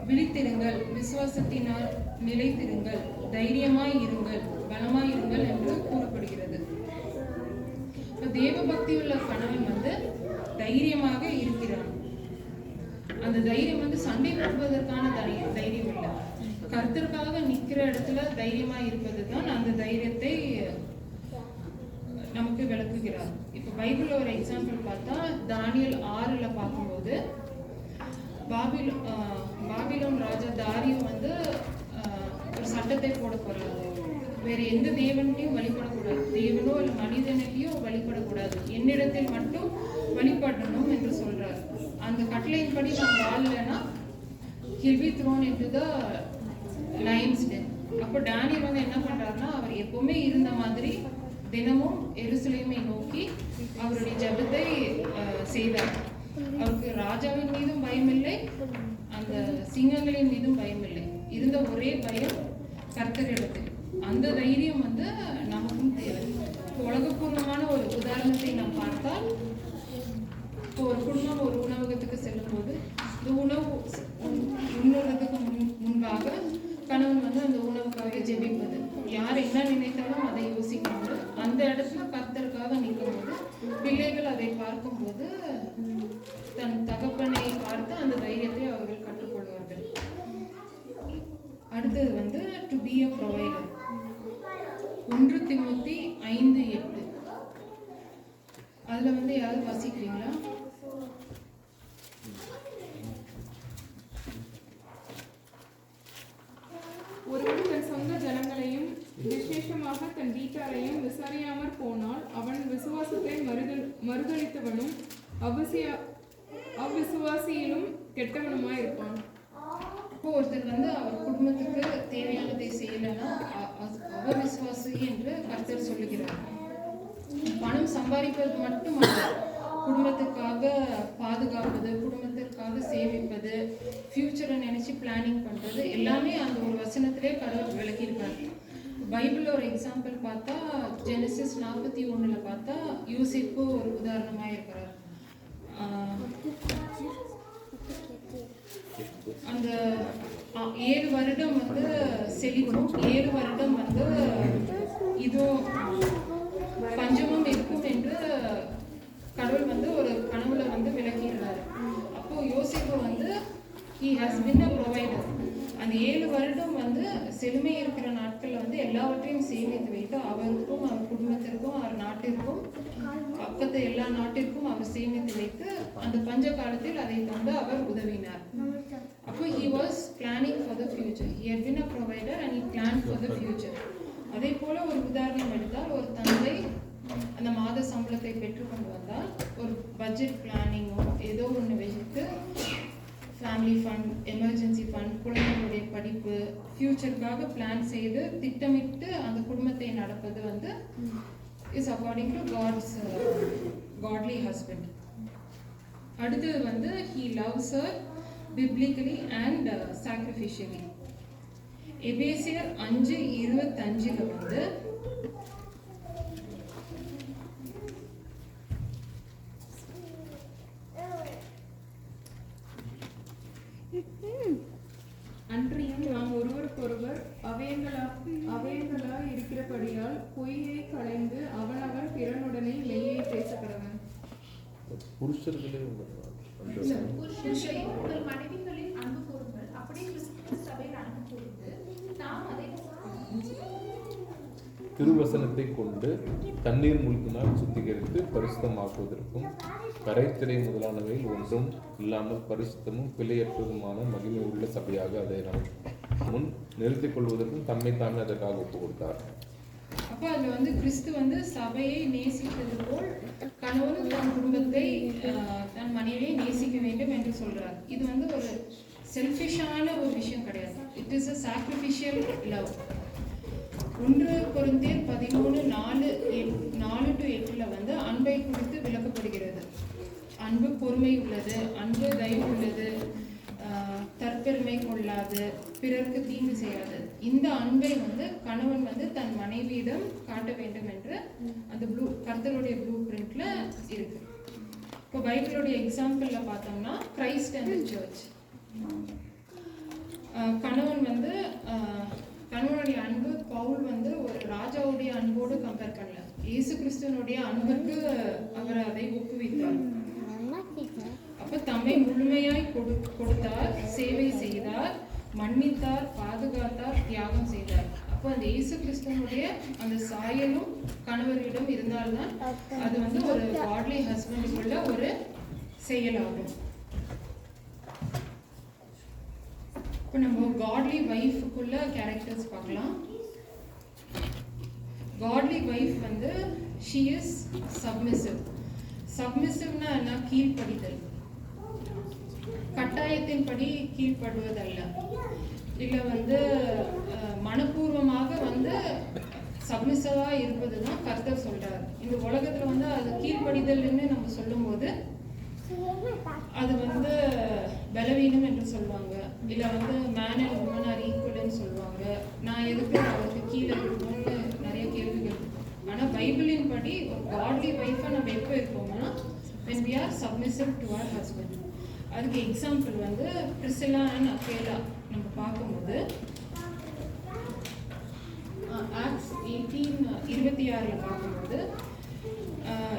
விழித்திருங்கள், விசுவாசத்தினால் நிலைத்திருங்கள், தைரியமாய் இருங்கள், பலமாய் இருங்கள் என்று கூறப்படுகிறது. இப்போ தேவ பக்தி உள்ள கணவன் வந்து தைரியமாக இருக்கிறான். அந்த தைரியம் வந்து சண்டை போடுவதற்கான தைரியம் இல்லை, கர்த்தருக்காக நிற்கிற இடத்துல தைரியமா இருப்பது தான் அந்த தைரியத்தை நமக்கு விளக்குகிறார். இப்போ பைபிள்ல ஒரு எக்ஸாம்பிள் பார்த்தா தானியேல் 6 பார்க்கும்போது பாபிலோன் ராஜா தாரியு வந்து ஒரு சட்டத்தை போட போறாரு. வேற எந்த தேவனையும் வழிபடக்கூடாது, தேவனோ இல்லை மனிதனையும் வழிபடக்கூடாது, என்னிடத்தில் மட்டும் வழிபடணும் என்று சொல்றாரு. அந்த கட்டளையின்படி நான் வாழலைன்னா he'll be thrown into the lion's den. அப்போ டானியல் வந்து என்ன பண்றாருன்னா அவர் எப்பவுமே இருந்த மாதிரி தினமும் எருசலேமை நோக்கி அவருடைய ஜெபத்தை செய்தார். அவருக்கு ராஜாவின் மீதும் பயம் இல்லை, அந்த சிங்கங்களின் மீதும் பயம் இல்லை. இருந்த ஒரே பயம் கர்த்தரிடத்தில். அந்த தைரியம் வந்து நமக்கும் தேவை. உலகப்பூர்வமான ஒரு உதாரணத்தை நாம் பார்த்தால், இப்போ ஒரு குடும்பம் ஒரு உணவகத்துக்கு செல்லும் போது இந்த உணவு உண்ணுறதுக்கு முன்பாக கணவன் வந்து அந்த உணவுக்காக ஜெபிப்பது, யார் என்ன நினைத்தாலும் அதை யோசிக்காமல் அந்த இடத்துல கர்த்தருக்காக நிற்கும் போது பிள்ளைகள் அதை பார்க்கும்போது தன் தகப்பனை பார்த்து அந்த தைரியத்தை அவர்கள் கற்றுக்கொள்வார்கள். அடுத்தது வந்து டு பி அ ப்ரொவைடர். 1 தீமோத்தேயு 5:8 அதுல வந்து யாரும் வாசிக்கிறீங்களா? ஒருவன் தன் சொந்த ஜனங்களையும் விசேஷமாக தன் வீட்டாரையும் விசாரியாமற் போனால் அவன் விசுவாசத்தை மறுதலித்தவனும் அவ்விசுவாசியிலும் கெட்டவனுமாய் இருப்பான். இப்போ ஒருத்தர் வந்து அவர் குடும்பத்துக்கு தேவையானதை செய்யலைன்னா அவர் விசுவாசி என்று கர்த்தர் சொல்லுகிறார். பணம் சம்பாதிப்பது மட்டுமல்ல, குடும்பத்துக்காக பாதுகாப்பது, குடும்பத்திற்காக சேமிப்பது, ஃபியூச்சரை நினைச்சு பிளானிங் பண்றது எல்லாமே அந்த ஒரு வசனத்திலே கடவுள் விளக்கியிருக்காரு. பைபிள்ல ஒரு எக்ஸாம்பிள் பார்த்தா ஜெனசிஸ் 41 பார்த்தா யோசேப்பு ஒரு உதாரணமாக இருக்கிறார். அந்த 7 வருடம் வந்து செழிப்பும் 7 வருடம் வந்து இதுவும் பஞ்சமும் இருக்கும் என்று கடவுள் வந்து ஒரு கனவுல வந்து விளக்கிடுறாரு. அப்போ யோசேப்பு வந்து he has been a provider. அந்த 7 வருடம் வந்து செழுமை இருக்கிற நாட்கள்ல வந்து எல்லாவற்றையும் சேமித்து வைத்து அவருக்கும் அவர் குடும்பத்திற்கும் அவர் நாட்டிற்கும் பக்கத்து எல்லா நாட்டிற்கும் அவர் சேமித்து வைத்து அந்த பஞ்ச காலத்தில் அதை தந்து அவர் உதவினார். அப்போ he was planning for the future. He had been a provider and he planned for the future. அதே போல ஒரு உதாரணம் எடுத்தால் ஒரு தந்தை அந்த மாத சம்பளத்தை பெற்றுக்கொண்டு வந்தால் ஒரு பட்ஜெட் பிளானிங்கோ ஏதோ ஒன்று வச்சுட்டு ஃபேமிலி ஃபண்ட், எமர்ஜென்சி ஃபண்ட், குழந்தைகளுடைய படிப்பு, ஃபியூச்சருக்காக பிளான் செய்து திட்டமிட்டு அந்த குடும்பத்தை நடப்பது வந்து இஸ் அக்கார்டிங் டு காட்லி ஹஸ்பண்ட். அடுத்தது வந்து he loves her biblically and sacrificially. எபேசியர் 5:25 வந்து அன்றியும் நாம் ஒருவருக்கொருவர் அவயங்களா இருக்கிறபடியால் பொய்யை களைந்து அவனவன் பிறனுடனே மெய்யை பேசக்கடவன். புருஷர்களே புருஷரை உங்கள் மனைவிகளின் அன்பு கூறுங்கள், அப்படியே கிறிஸ்து சபையில் அன்பு கூர்ந்து தாம் அதை திருவசனத்தை கொண்டு தண்ணீர் மூழ்கினால் சுத்திகரித்து பரிசுத்தமாக்குவதற்கும் கரைத்திரை முதலானவையில் ஒன்றும் இல்லாமல் பரிசுத்தமும் பிழையற்றதுமான மகிமை உள்ள சபையாக அதை நாம் முன் நிறுத்திக் கொள்வதற்கும் தம்மை தாமே அதற்காக ஒப்புக் கொடுத்தார். அப்போ அதுல வந்து கிறிஸ்து வந்து சபையை நேசித்தது போல் கணவன் தன் குடும்பத்தை தன் மனைவியை நேசிக்க வேண்டும் என்று சொல்றார். இது வந்து ஒரு செல்ஃபிஷான ஒரு விஷயம் கிடையாது. It is a sacrificial love. 1 கொரிந்தியர் 13:4-8 வந்து அன்பை குறித்து விளக்கப்படுகிறது. அன்பு பொறுமை உள்ளது, அன்பு தயவு உள்ளது, தற்பெருமை கொள்ளாது, பிறருக்கு தீங்கு செய்யாது. இந்த அன்பை வந்து கணவன் வந்து தன் மனைவியிடம் காட்ட வேண்டும் என்று அந்த கர்த்தருடைய ப்ளூ பிரிண்ட்ல இருக்கு. இப்போ பைபிளுடைய எக்ஸாம்பிள்ல பார்த்தோம்னா கிரைஸ்ட் அண்ட் சர்ச். கணவன் வந்து கணவனுடைய அன்பு பவுல் வந்து ஒரு ராஜாவுடைய அன்போடு கம்பேர் பண்ணல. இயேசு கிறிஸ்துவனுடைய அன்புக்கு அவர் அதை ஒப்புவித்தார். அப்ப தம்மை முழுமையாய் கொடுத்தார், சேவை செய்தார், மன்னித்தார், பாதுகாத்தார், தியாகம் செய்தார். அப்போ அந்த இயேசு கிறிஸ்துவனுடைய அந்த சாயலும் கணவரிடம் இருந்தால்தான் அது வந்து ஒரு காட்லி ஹஸ்பண்டுக்குள்ள ஒரு செயலாகும். இப்போ நம்ம காட்லி வைஃபுக்குள்ள கேரக்டர்ஸ் பார்க்கலாம். காட்லி வைஃப் வந்து ஷி இஸ் சப்மிசிவ். சப்மிசிவ்னா என்ன? கீழ்ப்படிதல், கட்டாயத்தின்படி கீழ்ப்படுவதல்ல. இல்லை வந்து மனப்பூர்வமாக வந்து சப்மிசிவா இருப்பது தான் கர்த்தர் சொல்றாரு. இந்த உலகத்துல வந்து அது கீழ்ப்படிதல்னு நம்ம சொல்லும்போது அது வந்து பலவீனம் என்று சொல்லுவாங்க. இல்லை வந்து மேன் அண்ட் உமன் ஆர் ஈக்குவல்னு சொல்லுவாங்க. நான் எதுக்கு அவருக்கு கீழே இருக்கணும்னு நிறைய கேள்விகள். ஆனால் பைபிளின் படி ஒரு காட்லி வைஃபை நம்ம எப்போ இருப்போம்னா when we are submissive to our husband. அதுக்கு எக்ஸாம்பிள் வந்து பிரிசிலா அண்ட் அக்வேலா நம்ம பார்க்கும்போது ஆக்ட்ஸ் 18:26 பார்க்கும்போது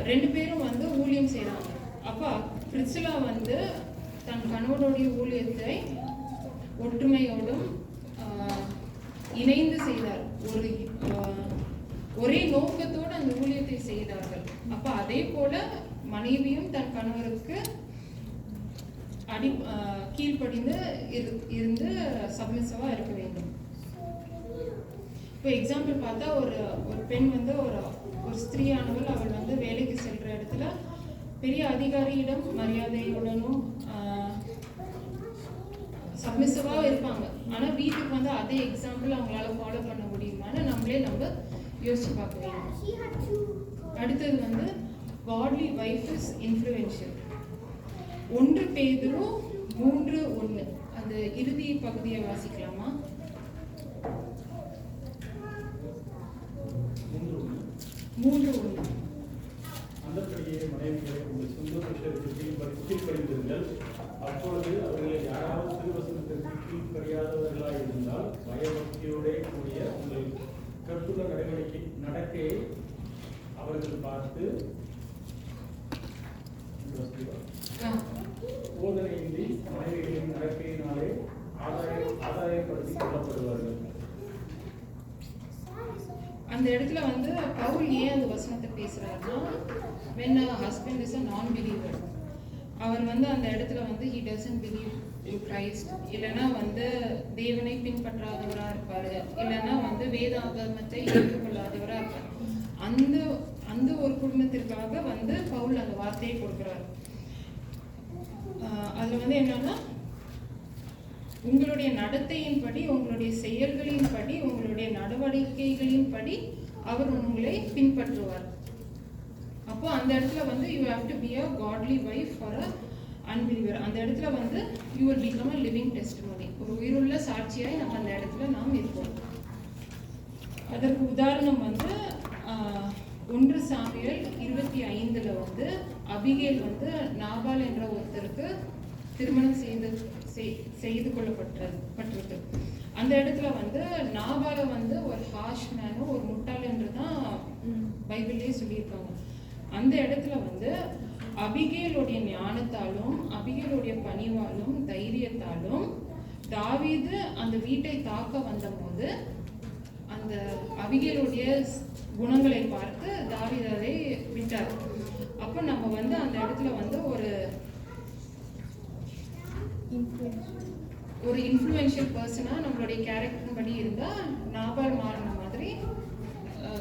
2 பேரும் வந்து ஊழியம் செய்கிறாங்க. அப்போ பிரிசிலா வந்து தன் கணவனுடைய ஊழியத்தை ஒற்றுமையோடும் இணைந்து செய்தார். ஒரே நோக்கத்தோடு அந்த ஊழியத்தை செய்தார்கள். அப்ப அதே போல மனைவியும் தன் கணவருக்கு கீழ்ப்படிந்து இருந்து சப்மிசிவா இருக்க வேண்டும். இப்போ எக்ஸாம்பிள் பார்த்தா ஒரு பெண் வந்து ஒரு ஸ்திரீயானவள் அவள் வந்து வேலைக்கு செல்ற இடத்துல பெரிய அதிகாரியிடம் மரியாதையுடனும் சப்மிசிவா இருப்பாங்க. ஆனா வீட்டுக்கு வந்து அதே எக்ஸாம்பிள் அவங்களால ஃபாலோ பண்ண முடியுமான்னு நம்ம யோசிச்சு பார்க்க வேண்டும். அடுத்தது வந்து காட்லி வைஃப் இஸ் இன்ஃப்ளூயன்ஷியல். 1 பேதுரு 3:1 அந்த இறுதி பகுதியை வாசிக்கலாமா? 3:1 அந்தபடியே மனைவிகளை உங்கள் சொந்த விஷயத்தில் கீழ்ப்படிந்திருங்கள். அப்பொழுது அவர்களில் யாராவது திருவசனத்திற்கு கீழ்ப்படியாதவர்களாய் இருந்தால் பயபக்தியோட கூடிய உங்கள் கற்புள்ள நடக்கையை அவர்கள் பார்த்து போதனையின்றி மனைவிகளின் நடக்கையினாலே ஆதாயப்படுத்திக் கொள்ளப்படுவார்கள். அந்த இடத்துல வந்து பவுல் ஏன் அந்த வசனத்தை பேசுறாருன்னா, when a husband is a non-believer, அவர் வந்து அந்த இடத்துல வந்து he doesn't believe in Christ, இல்லைன்னா வந்து தேவனை பின்பற்றாதவராக இருப்பாரு, இல்லைன்னா வந்து வேதாகமத்தை ஏற்றுக்கொள்ளாதவராக இருப்பார். அந்த அந்த ஒரு குடும்பத்திற்காக வந்து பவுல் அந்த வார்த்தையை கொடுக்குறாரு. அதுல வந்து என்னன்னா, உங்களுடைய நடத்தையின்படி, உங்களுடைய செயல்களின்படி, உங்களுடைய நடவடிக்கைகளின்படி அவர் உங்களை பின்பற்றுவார். அப்போ அந்த இடத்துல வந்து you have to be a godly wife for a unbeliever. அந்த இடத்துல வந்து you will become a living testimony, ஒரு உயிருள்ள சாட்சியாய் நம்ம அந்த இடத்துல நாம் இருப்போம். அதற்கு உதாரணம் வந்து 1 சாமுவேல் 25 வந்து அபிகேல் வந்து நாபால் என்ற ஒருத்தருக்கு திருமணம் செய்து கொள்ளப்பட்டிருக்கு. அந்த இடத்துல வந்து நாபால வந்து ஒரு ஹாஷ் மேனும் ஒரு முட்டாள் என்று தான் பைபிள்லேயே சொல்லியிருக்காங்க. அந்த இடத்துல வந்து அபிகேலுடைய ஞானத்தாலும் அபிகேலுடைய பணிவாலும் தைரியத்தாலும் தாவீது அந்த வீட்டை தாக்க வந்தபோது அந்த அபிகேலுடைய குணங்களை பார்த்து தாவீது அதை விட்டார். அப்போ நம்ம வந்து அந்த இடத்துல வந்து ஒரு இன்ஃப்ளூயன்ஷியல் பர்சனாக நம்மளுடைய கேரக்டர் படி இருந்தால் நாபால் மாறின மாதிரி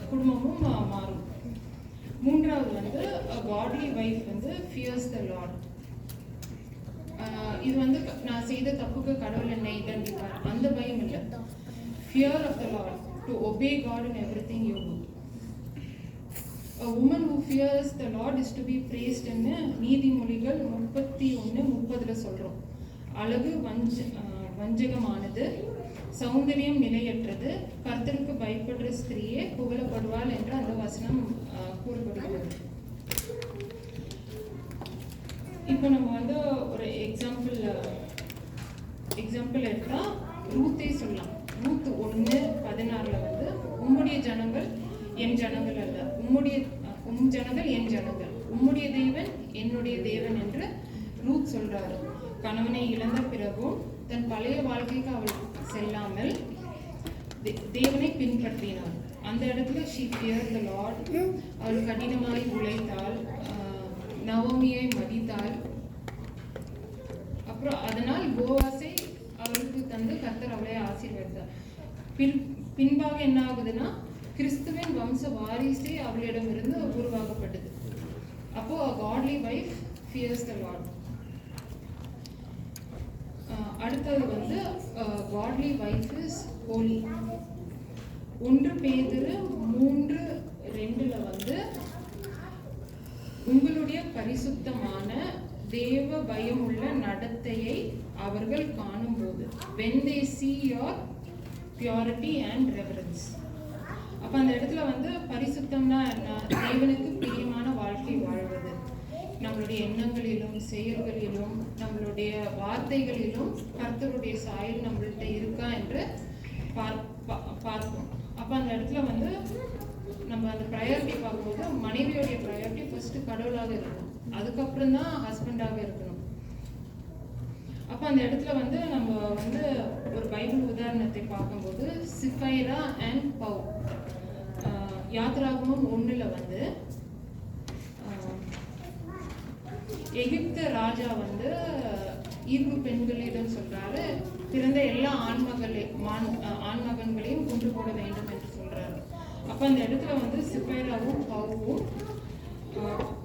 குடும்பமும் மாறும். 3வது வந்து காட்லி வைஃப் வந்து ஃபியர்ஸ் த லார்ட். இது வந்து நான் செய்த தப்புக்கு கடவுள் என்னை தண்டிப்பார் அந்த பயம் இல்லை. Fear of the lord, to obey God in everything you do. A woman who fears the Lord is to be praised in நீதிமொழிகள் 31:30 சொல்றோம். அழகு வஞ்சகமானது, சௌந்தரியம் நிலையற்றது, கர்த்தருக்கு பயப்படுற ஸ்திரீயே புகழப்படுவாள் என்று அந்த வசனம் கூறப்படுகிறது. இப்போ நம்ம வந்து ஒரு எக்ஸாம்பிள் எடுத்தா ரூத்தே சொல்லலாம். ரூத் 1:16 வந்து உம்முடைய ஜனங்கள் என் ஜனங்கள் அல்ல, உம் ஜனங்கள் என் ஜனங்கள், உம்முடைய தேவன் என்னுடைய தேவன் என்று ரூத் சொல்றாரு. கணவனை இழந்த பிறகும் தன் பழைய வாழ்க்கைக்கு அவள் செல்லாமல் தேவனை பின்பற்றினாள். அந்த இடத்துல she feared the Lord. அவள் கடினமாய் உழைத்தாள், நவோமியை மதித்தாள். அப்புறம் அதனால் போவாசை அவளுக்கு தந்து கர்த்தர் அவளை ஆசீர்வதித்தார். பின்பாக என்ன ஆகுதுன்னா, கிறிஸ்துவின் வம்ச வாரிசே அவளிடமிருந்து உருவாக்கப்பட்டது. அப்போ காட்லி வைஃப் ஃபியர்ஸ் த லார்ட். அடுத்தது வந்து காட்லி வைஃப் இஸ் ஹோலி. 1 பேதுரு 3:2 வந்து உங்களுடைய பரிசுத்தமான தேவ பயமுள்ள நடத்தையை அவர்கள் காணும்போது, when they see your purity and reverence. அப்ப அந்த இடத்துல வந்து பரிசுத்தம்னா தேவனுக்கு பிரியமான வாழ்க்கை வாழ்வது, நம்மளுடைய எண்ணங்களிலும் செயல்களிலும் நம்மளுடைய வார்த்தைகளிலும் கர்த்தருடைய சாயல் நம்மள்கிட்ட இருக்கா என்று பார்ப்போம். அப்ப அந்த இடத்துல வந்து நம்ம அந்த ப்ரையாரிட்டி பார்க்கும்போது மனைவியோடைய ப்ரையாரிட்டி ஃபர்ஸ்ட் கடவுளாக இருக்கணும், அதுக்கப்புறம் தான் ஹஸ்பண்டாக இருக்கணும். அப்போ அந்த இடத்துல வந்து நம்ம வந்து ஒரு பைபிள் உதாரணத்தை பார்க்கும்போது சிஃபைரா அண்ட் பவு, யாத்ராகமம் 1 வந்து எகிப்து ராஜா வந்து ஈப்ரு பெண்களிடம் சொல்றாரு, பிறந்த எல்லா ஆண்மகன்களையும் கொன்று போட வேண்டும் என்று சொல்றாரு. அப்ப அந்த இடத்துல வந்து சிஃபைராவும் பவுவும்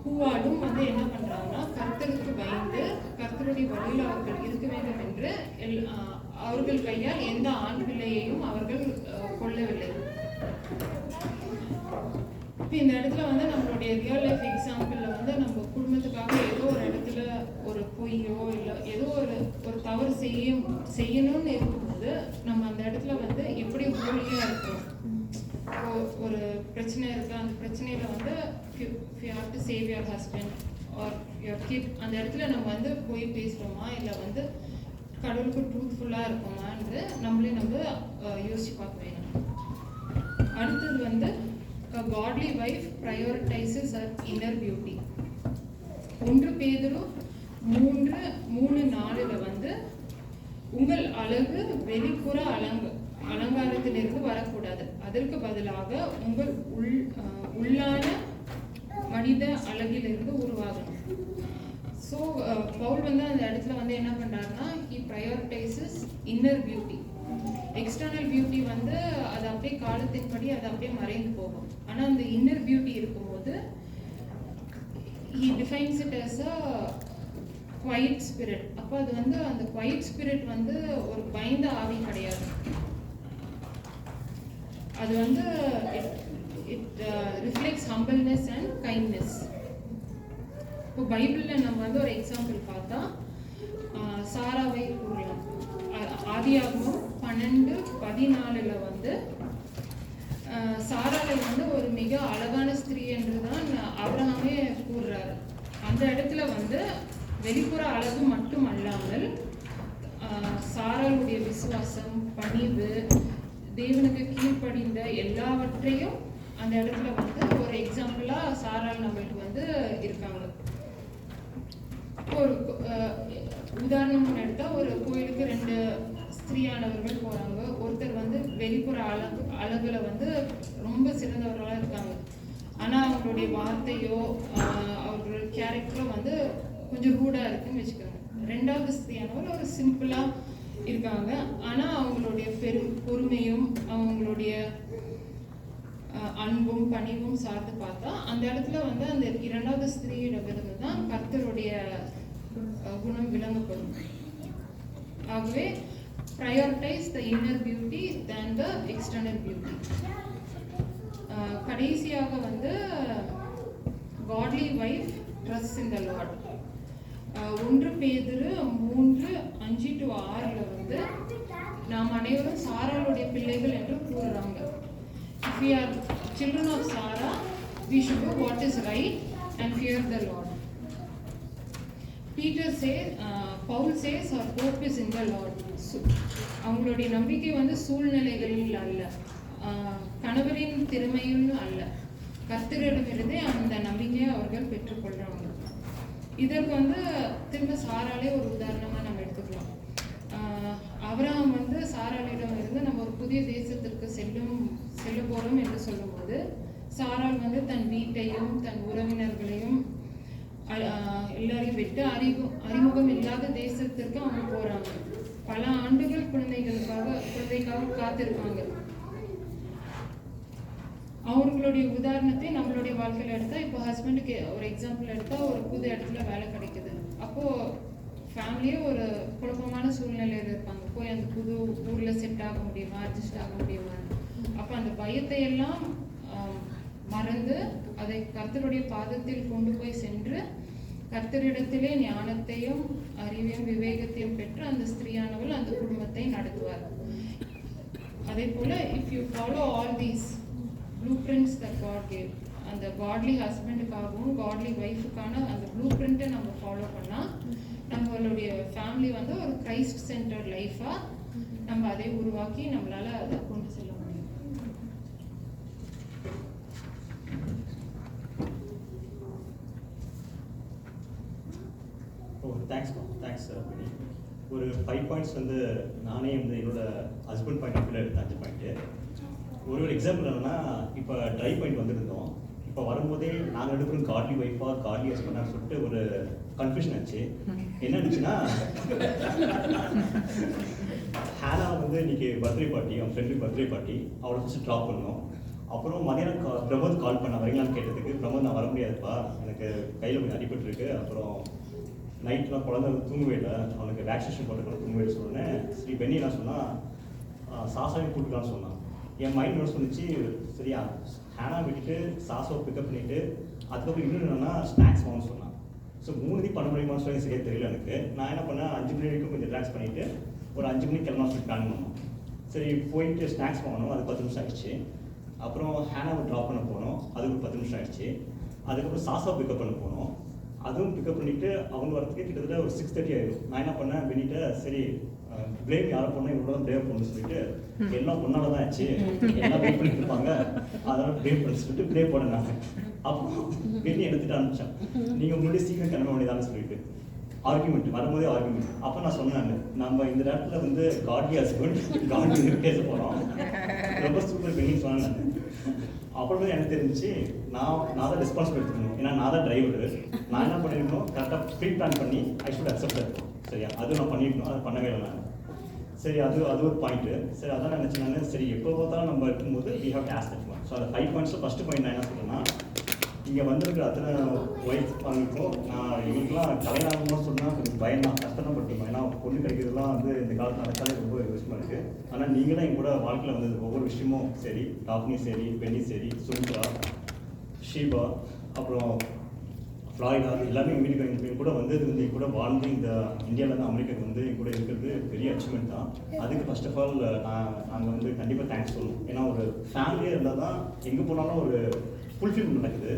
பூவாலும் வந்து என்ன பண்றாங்கன்னா, கர்த்தருக்கு பயந்து கர்த்தருடைய வழியில் அவர்கள் இருக்க வேண்டும் என்று அவர்கள் கையால் எந்த ஆண் பிள்ளையையும் அவர்கள் கொல்லவில்லை. இப்போ இந்த இடத்துல வந்து நம்மளுடைய ரியல் லைஃப் எக்ஸாம்பிளில் வந்து நம்ம குடும்பத்துக்காக ஏதோ ஒரு இடத்துல ஒரு பொய்யோ இல்லை ஏதோ ஒரு தவறு செய்யணும்னு இருக்கும்போது நம்ம அந்த இடத்துல வந்து எப்படி ஹோலியாக இருக்கிறோம். ஒரு பிரச்சனை இருக்குது, அந்த பிரச்சனையில் வந்து you have to save your husband or your kid, அந்த இடத்துல நம்ம வந்து போய் பேசுகிறோமா இல்லை வந்து கடவுளுக்கு ட்ரூத்ஃபுல்லாக இருக்கோமான்னு நம்மளே யோசிச்சு பார்க்க வேணும். அடுத்தது வந்து a godly wife prioritizes her inner beauty. 1 பேதுரு 3:4 வந்து உங்கள் அழகு வெளிப்புற அலங்காரத்திலிருந்து வரக்கூடாது, அதற்கு பதிலாக உங்கள் உள்ளான மனித அழகிலிருந்து உருவாகணும். ஸோ பவுல் வந்து அந்த இடத்துல வந்து என்ன பண்ணுறாருன்னா he prioritizes inner beauty. External beauty வந்து அது அப்படியே காலத்தின்படி அது அப்படியே மறைந்து போகும். ஆனால் அந்த இன்னர் பியூட்டி இருக்கும்போது he defines it as a quiet spirit. அப்போ அது வந்து அந்த quiet spirit வந்து ஒரு பயந்த ஆவி கிடையாது. அது வந்து it reflects humbleness and kindness. இப்போ பைபிளில் நம்ம வந்து ஒரு எக்ஸாம்பிள் பார்த்தா சாராவை கூறலாம். ஆதியாகமம் 12:14 வந்து சாராளை வந்து ஒரு மிக அழகான ஸ்திரீ என்று தான் ஆபிரகாமே கூறுறாரு. அந்த இடத்துல வந்து வெளிப்புற அழகு மட்டும் அல்லாமல் சாராளுடைய விசுவாசம், பணிவு, தேவனுக்கு கீழ்ப்படிந்த எல்லாவற்றையும் அந்த இடத்துல வந்து ஒரு எக்ஸாம்பிளா சாராள் நம்மளுக்கு வந்து இருக்காங்க. ஒரு உதாரணம் எடுத்தா ஒரு கோயிலுக்கு 2 ஸ்திரீயானவர்கள் போறாங்க. ஒருத்தர் வந்து வெளிப்புற அழகுல வந்து ரொம்ப சிறந்தவர்களாக இருக்காங்க, ஆனா அவங்களுடைய வார்த்தையோ அவங்களோட கேரக்டரோ வந்து கொஞ்சம் ரூடா இருக்குன்னு வச்சுக்கோங்க. 2வது ஸ்திரீயானவர் ஒரு சிம்பிளா இருக்காங்க, ஆனா அவங்களுடைய பொறுமையும் அவங்களுடைய அன்பும் பணிவும் சார்ந்து பார்த்தா அந்த இடத்துல வந்து அந்த 2வது ஸ்திரீயிடமிருந்து தான் கர்த்தருடைய குணம் விளங்கப்படும். ஆகவே prioritize the inner beauty than the external beauty. கடைசியாக வந்து godly wife trusts in the Lord. 1 பேதுரு 3:5-6 வந்து நாம் அனைவரும் சாராளுடைய பிள்ளைகள் என்று கூறுறாங்க. If we are children of Sarah, we should do what is right and fear the Lord. Paul says our hope is in the Lord. அவங்களுடைய நம்பிக்கை வந்து சூழ்நிலைகளில் அல்ல, கணவரின் திறமையில் அல்ல, கர்த்தரிடமிருந்தே அந்த நம்பிக்கையை அவர்கள் பெற்றுக்கொள்றாங்க. இதற்கு வந்து திரும்ப சாராளே ஒரு உதாரணமா நம்ம எடுத்துக்கலாம். ஆபிரகாம் வந்து சாராளிடம் இருந்து நம்ம ஒரு புதிய தேசத்திற்கு செல்ல போறோம் என்று சொல்லும்போது சாராள் வந்து தன் வீட்டையும் தன் உறவினர்களையும் எல்லாரையும் விட்டு அறிமுகம் இல்லாத தேசத்திற்கு அவங்க போறாங்க. பல ஆண்டுகள் குழந்தைக்காக காத்திருப்பாங்க. அவங்களுடைய உதாரணத்தை நம்மளுடைய வாழ்க்கையில எடுத்தா, இப்போ ஹஸ்பண்டுக்கு ஒரு எக்ஸாம்பிள் எடுத்தா, ஒரு புது இடத்துல வேலை கிடைக்குது. அப்போ ஃபேமிலியே ஒரு குழப்பமான சூழ்நிலையில் இருப்பாங்க. போய் அந்த புது ஊர்ல செட் ஆக முடியுமா, அட்ஜஸ்ட் ஆக முடியுமா? அப்போ அந்த பயத்தை எல்லாம் மறந்து அதை கர்த்தருடைய பாதத்தில் கொண்டு போய் சென்று கர்த்தரிடத்திலே ஞானத்தையும் அறிவையும் விவேகத்தையும் பெற்று அந்த ஸ்திரீயானவள் அந்த குடும்பத்தை நடத்துவார். அதே போல if you follow all these blue prints that God gave, அந்த காட்லி ஹஸ்பண்டுக்காகவும் காட்லி ஒய்ஃபுக்கான அந்த ப்ளூ பிரிண்ட்டை நம்ம ஃபாலோ பண்ணால் நம்மளுடைய ஃபேமிலி வந்து ஒரு கிரைஸ்ட் சென்டர்ட் லைஃபாக நம்ம அதை உருவாக்கி நம்மளால் அதை கொண்டு செல்ல முடியும். தேங்க்ஸ் பினி. ஒரு 5 பாயிண்ட்ஸ் வந்து நானே வந்து என்னோட ஹஸ்பண்ட் பாயிண்ட் ஆஃப் வியூவில் எடுத்த 5 பாயிண்ட்டு. ஒரு எக்ஸாம்பிள் என்னன்னா, இப்போ ட்ரை பாயிண்ட் வந்துருந்தோம். இப்போ வரும்போதே நாங்கள் எடுக்கிறோம் கார்ட்லி ஒய்ஃபா கார்ட்லி ஹஸ்பண்டான்னு சொல்லிட்டு ஒரு கன்ஃபியூஷன் ஆச்சு. என்ன இருந்துச்சுன்னா, ஹேனா வந்து இன்னைக்கு பர்த்டே பார்ட்டி, அவன் ஃப்ரெண்டுக்கு பர்த்டே பார்ட்டி, அவளை ஃபஸ்ட்டு ட்ராப் பண்ணோம். அப்புறம் மதியானம் பிரமோத் கால் பண்ண வரீங்களான்னு கேட்டதுக்கு, பிரமோத் நான் வர முடியாதுப்பா, எனக்கு கையில் கொஞ்சம் அடிபட்டுருக்கு, அப்புறம் நைட்லாம் குழந்தை தூங்கவே இல்லை, அவனுக்கு வேக்சினேஷன் போட்டுக்கலாம் தூங்கவே சொன்னேன். ஸ்ரீ பென்னி என்ன சொன்னால், சாசாவையும் கூப்பிட்டுக்கலான்னு சொன்னான். என் மைண்ட் என்ன சொன்னிச்சு, சரியா ஹேனா விட்டுட்டு சாசாவை பிக்கப் பண்ணிவிட்டு அதுக்கப்புறம் இன்னும் என்னென்னா ஸ்நாக்ஸ் வாங்கன்னு சொன்னான். ஸோ 3 பண்ண முடியுமான்னு சொல்லி சரியாக தெரியல எனக்கு. நான் என்ன பண்ணேன், 5 மணி வரைக்கும் கொஞ்சம் ரிலாக்ஸ் பண்ணிவிட்டு ஒரு 5 மணிக்கு கிளம்பா சொல்லி பிளான் பண்ணோம். சரி போயிட்டு ஸ்நாக்ஸ் வாங்கணும், அது 10 நிமிஷம் ஆகிடுச்சு. அப்புறம் ஹேனாவை ட்ராப் பண்ண போனோம், அதுக்கு 10 நிமிஷம் ஆகிடுச்சு. அதுக்கப்புறம் சாசாவை பிக்கப் பண்ண போனோம், அதுவும் பிக்கப் பண்ணிட்டு அவங்க வரதுக்கு கிட்டத்தட்ட ஒரு 6:30 ஆயிடும். நான் என்ன பண்ணேன், வெளியிட்ட சரி பிளேம் யாரை பண்ணால் இவ்வளோ தான் பிளேம் பண்ணணும்னு சொல்லிட்டு எல்லாம் ஒன்னால தான் ஆச்சு, எல்லாம் வெயிட் பண்ணிட்டு இருப்பாங்க, அதனால பிளேம் பண்ண சொல்லிட்டு பிளேம் பண்ணாங்க. அப்போ வெளியே எடுத்துட்டு அனுப்பிச்சேன், நீங்கள் முன்னாடி சீக்கிரம் கிளம்ப வேண்டியதான்னு சொல்லிட்டு ஆர்குமெண்ட் வரும்போதே ஆர்குமெண்ட். அப்போ நான் சொன்னேன், நம்ம இந்த நேரத்தில் வந்து காட்லி ஹஸ்பண்ட் காட்லி பேச போகிறோம், ரொம்ப சூப்பர் பெண்ணிங் சொன்னேன். அப்புறமே எனக்கு தெரிஞ்சு நான் தான் ரெஸ்பான்சிபிள் எடுத்துக்கணும், ஏன்னா நான் தான் டிரைவர். நான் என்ன பண்ணியிருக்கணும், கரெக்டாக ப்ரீ பிளான் பண்ணி ஐ ஷுட் அக்செப்ட் இருக்கும். சரியா, அது நான் பண்ணியிருக்கணும், அது பண்ணவே இல்லை நான். சரி, அது ஒரு பாயிண்ட்டு. சரி, அதான் நினச்சேன் நான், சரி எப்போ பார்த்தாலும் நம்ம இருக்கும்போது we have to ask that one. So அந்த 5 பாயிண்ட்ஸில் ஃபஸ்ட்டு பாயிண்ட் நான் என்ன சொல்கிறேன்னா, இங்கே வந்திருக்கிற அத்தனை ஒய்ஃப் அவங்களுக்கும் நான் இவங்களுக்குலாம் கல்யாணமாக சொன்னால் கொஞ்சம் பயம் தான், கஷ்டப்பட்டுருக்கோம். ஏன்னா பொண்ணு கிடைக்கிறதுலாம் வந்து இந்த காலத்தில் நடக்காலே ரொம்ப விஷயமா இருக்குது. ஆனால் நீங்கள் தான் என் கூட வாழ்க்கையில் வந்தது ஒவ்வொரு விஷயமும் சரி, டாப்னியும் சரி, பெண்ணி சரி, சுமித்ரா, ஷீபா, அப்புறம் ஃப்ளாய்டா, எல்லாமே எங்கள் வீட்டுக்கு என் கூட வந்தது வந்து என் கூட வாழ்ந்து இந்த இந்தியாவிலேருந்து அமெரிக்காவுக்கு வந்து என் கூட இருக்கிறது பெரிய அச்சீவ்மெண்ட் தான். அதுக்கு ஃபர்ஸ்ட் ஆஃப் ஆல் நாங்கள் வந்து கண்டிப்பாக தேங்க்ஸ் சொல்லணும். ஏன்னா ஒரு ஃபேமிலியாக இருந்தால் தான் எங்கே போனாலும் ஒரு ஃபுல்ஃபில்மெண்ட் நடக்குது.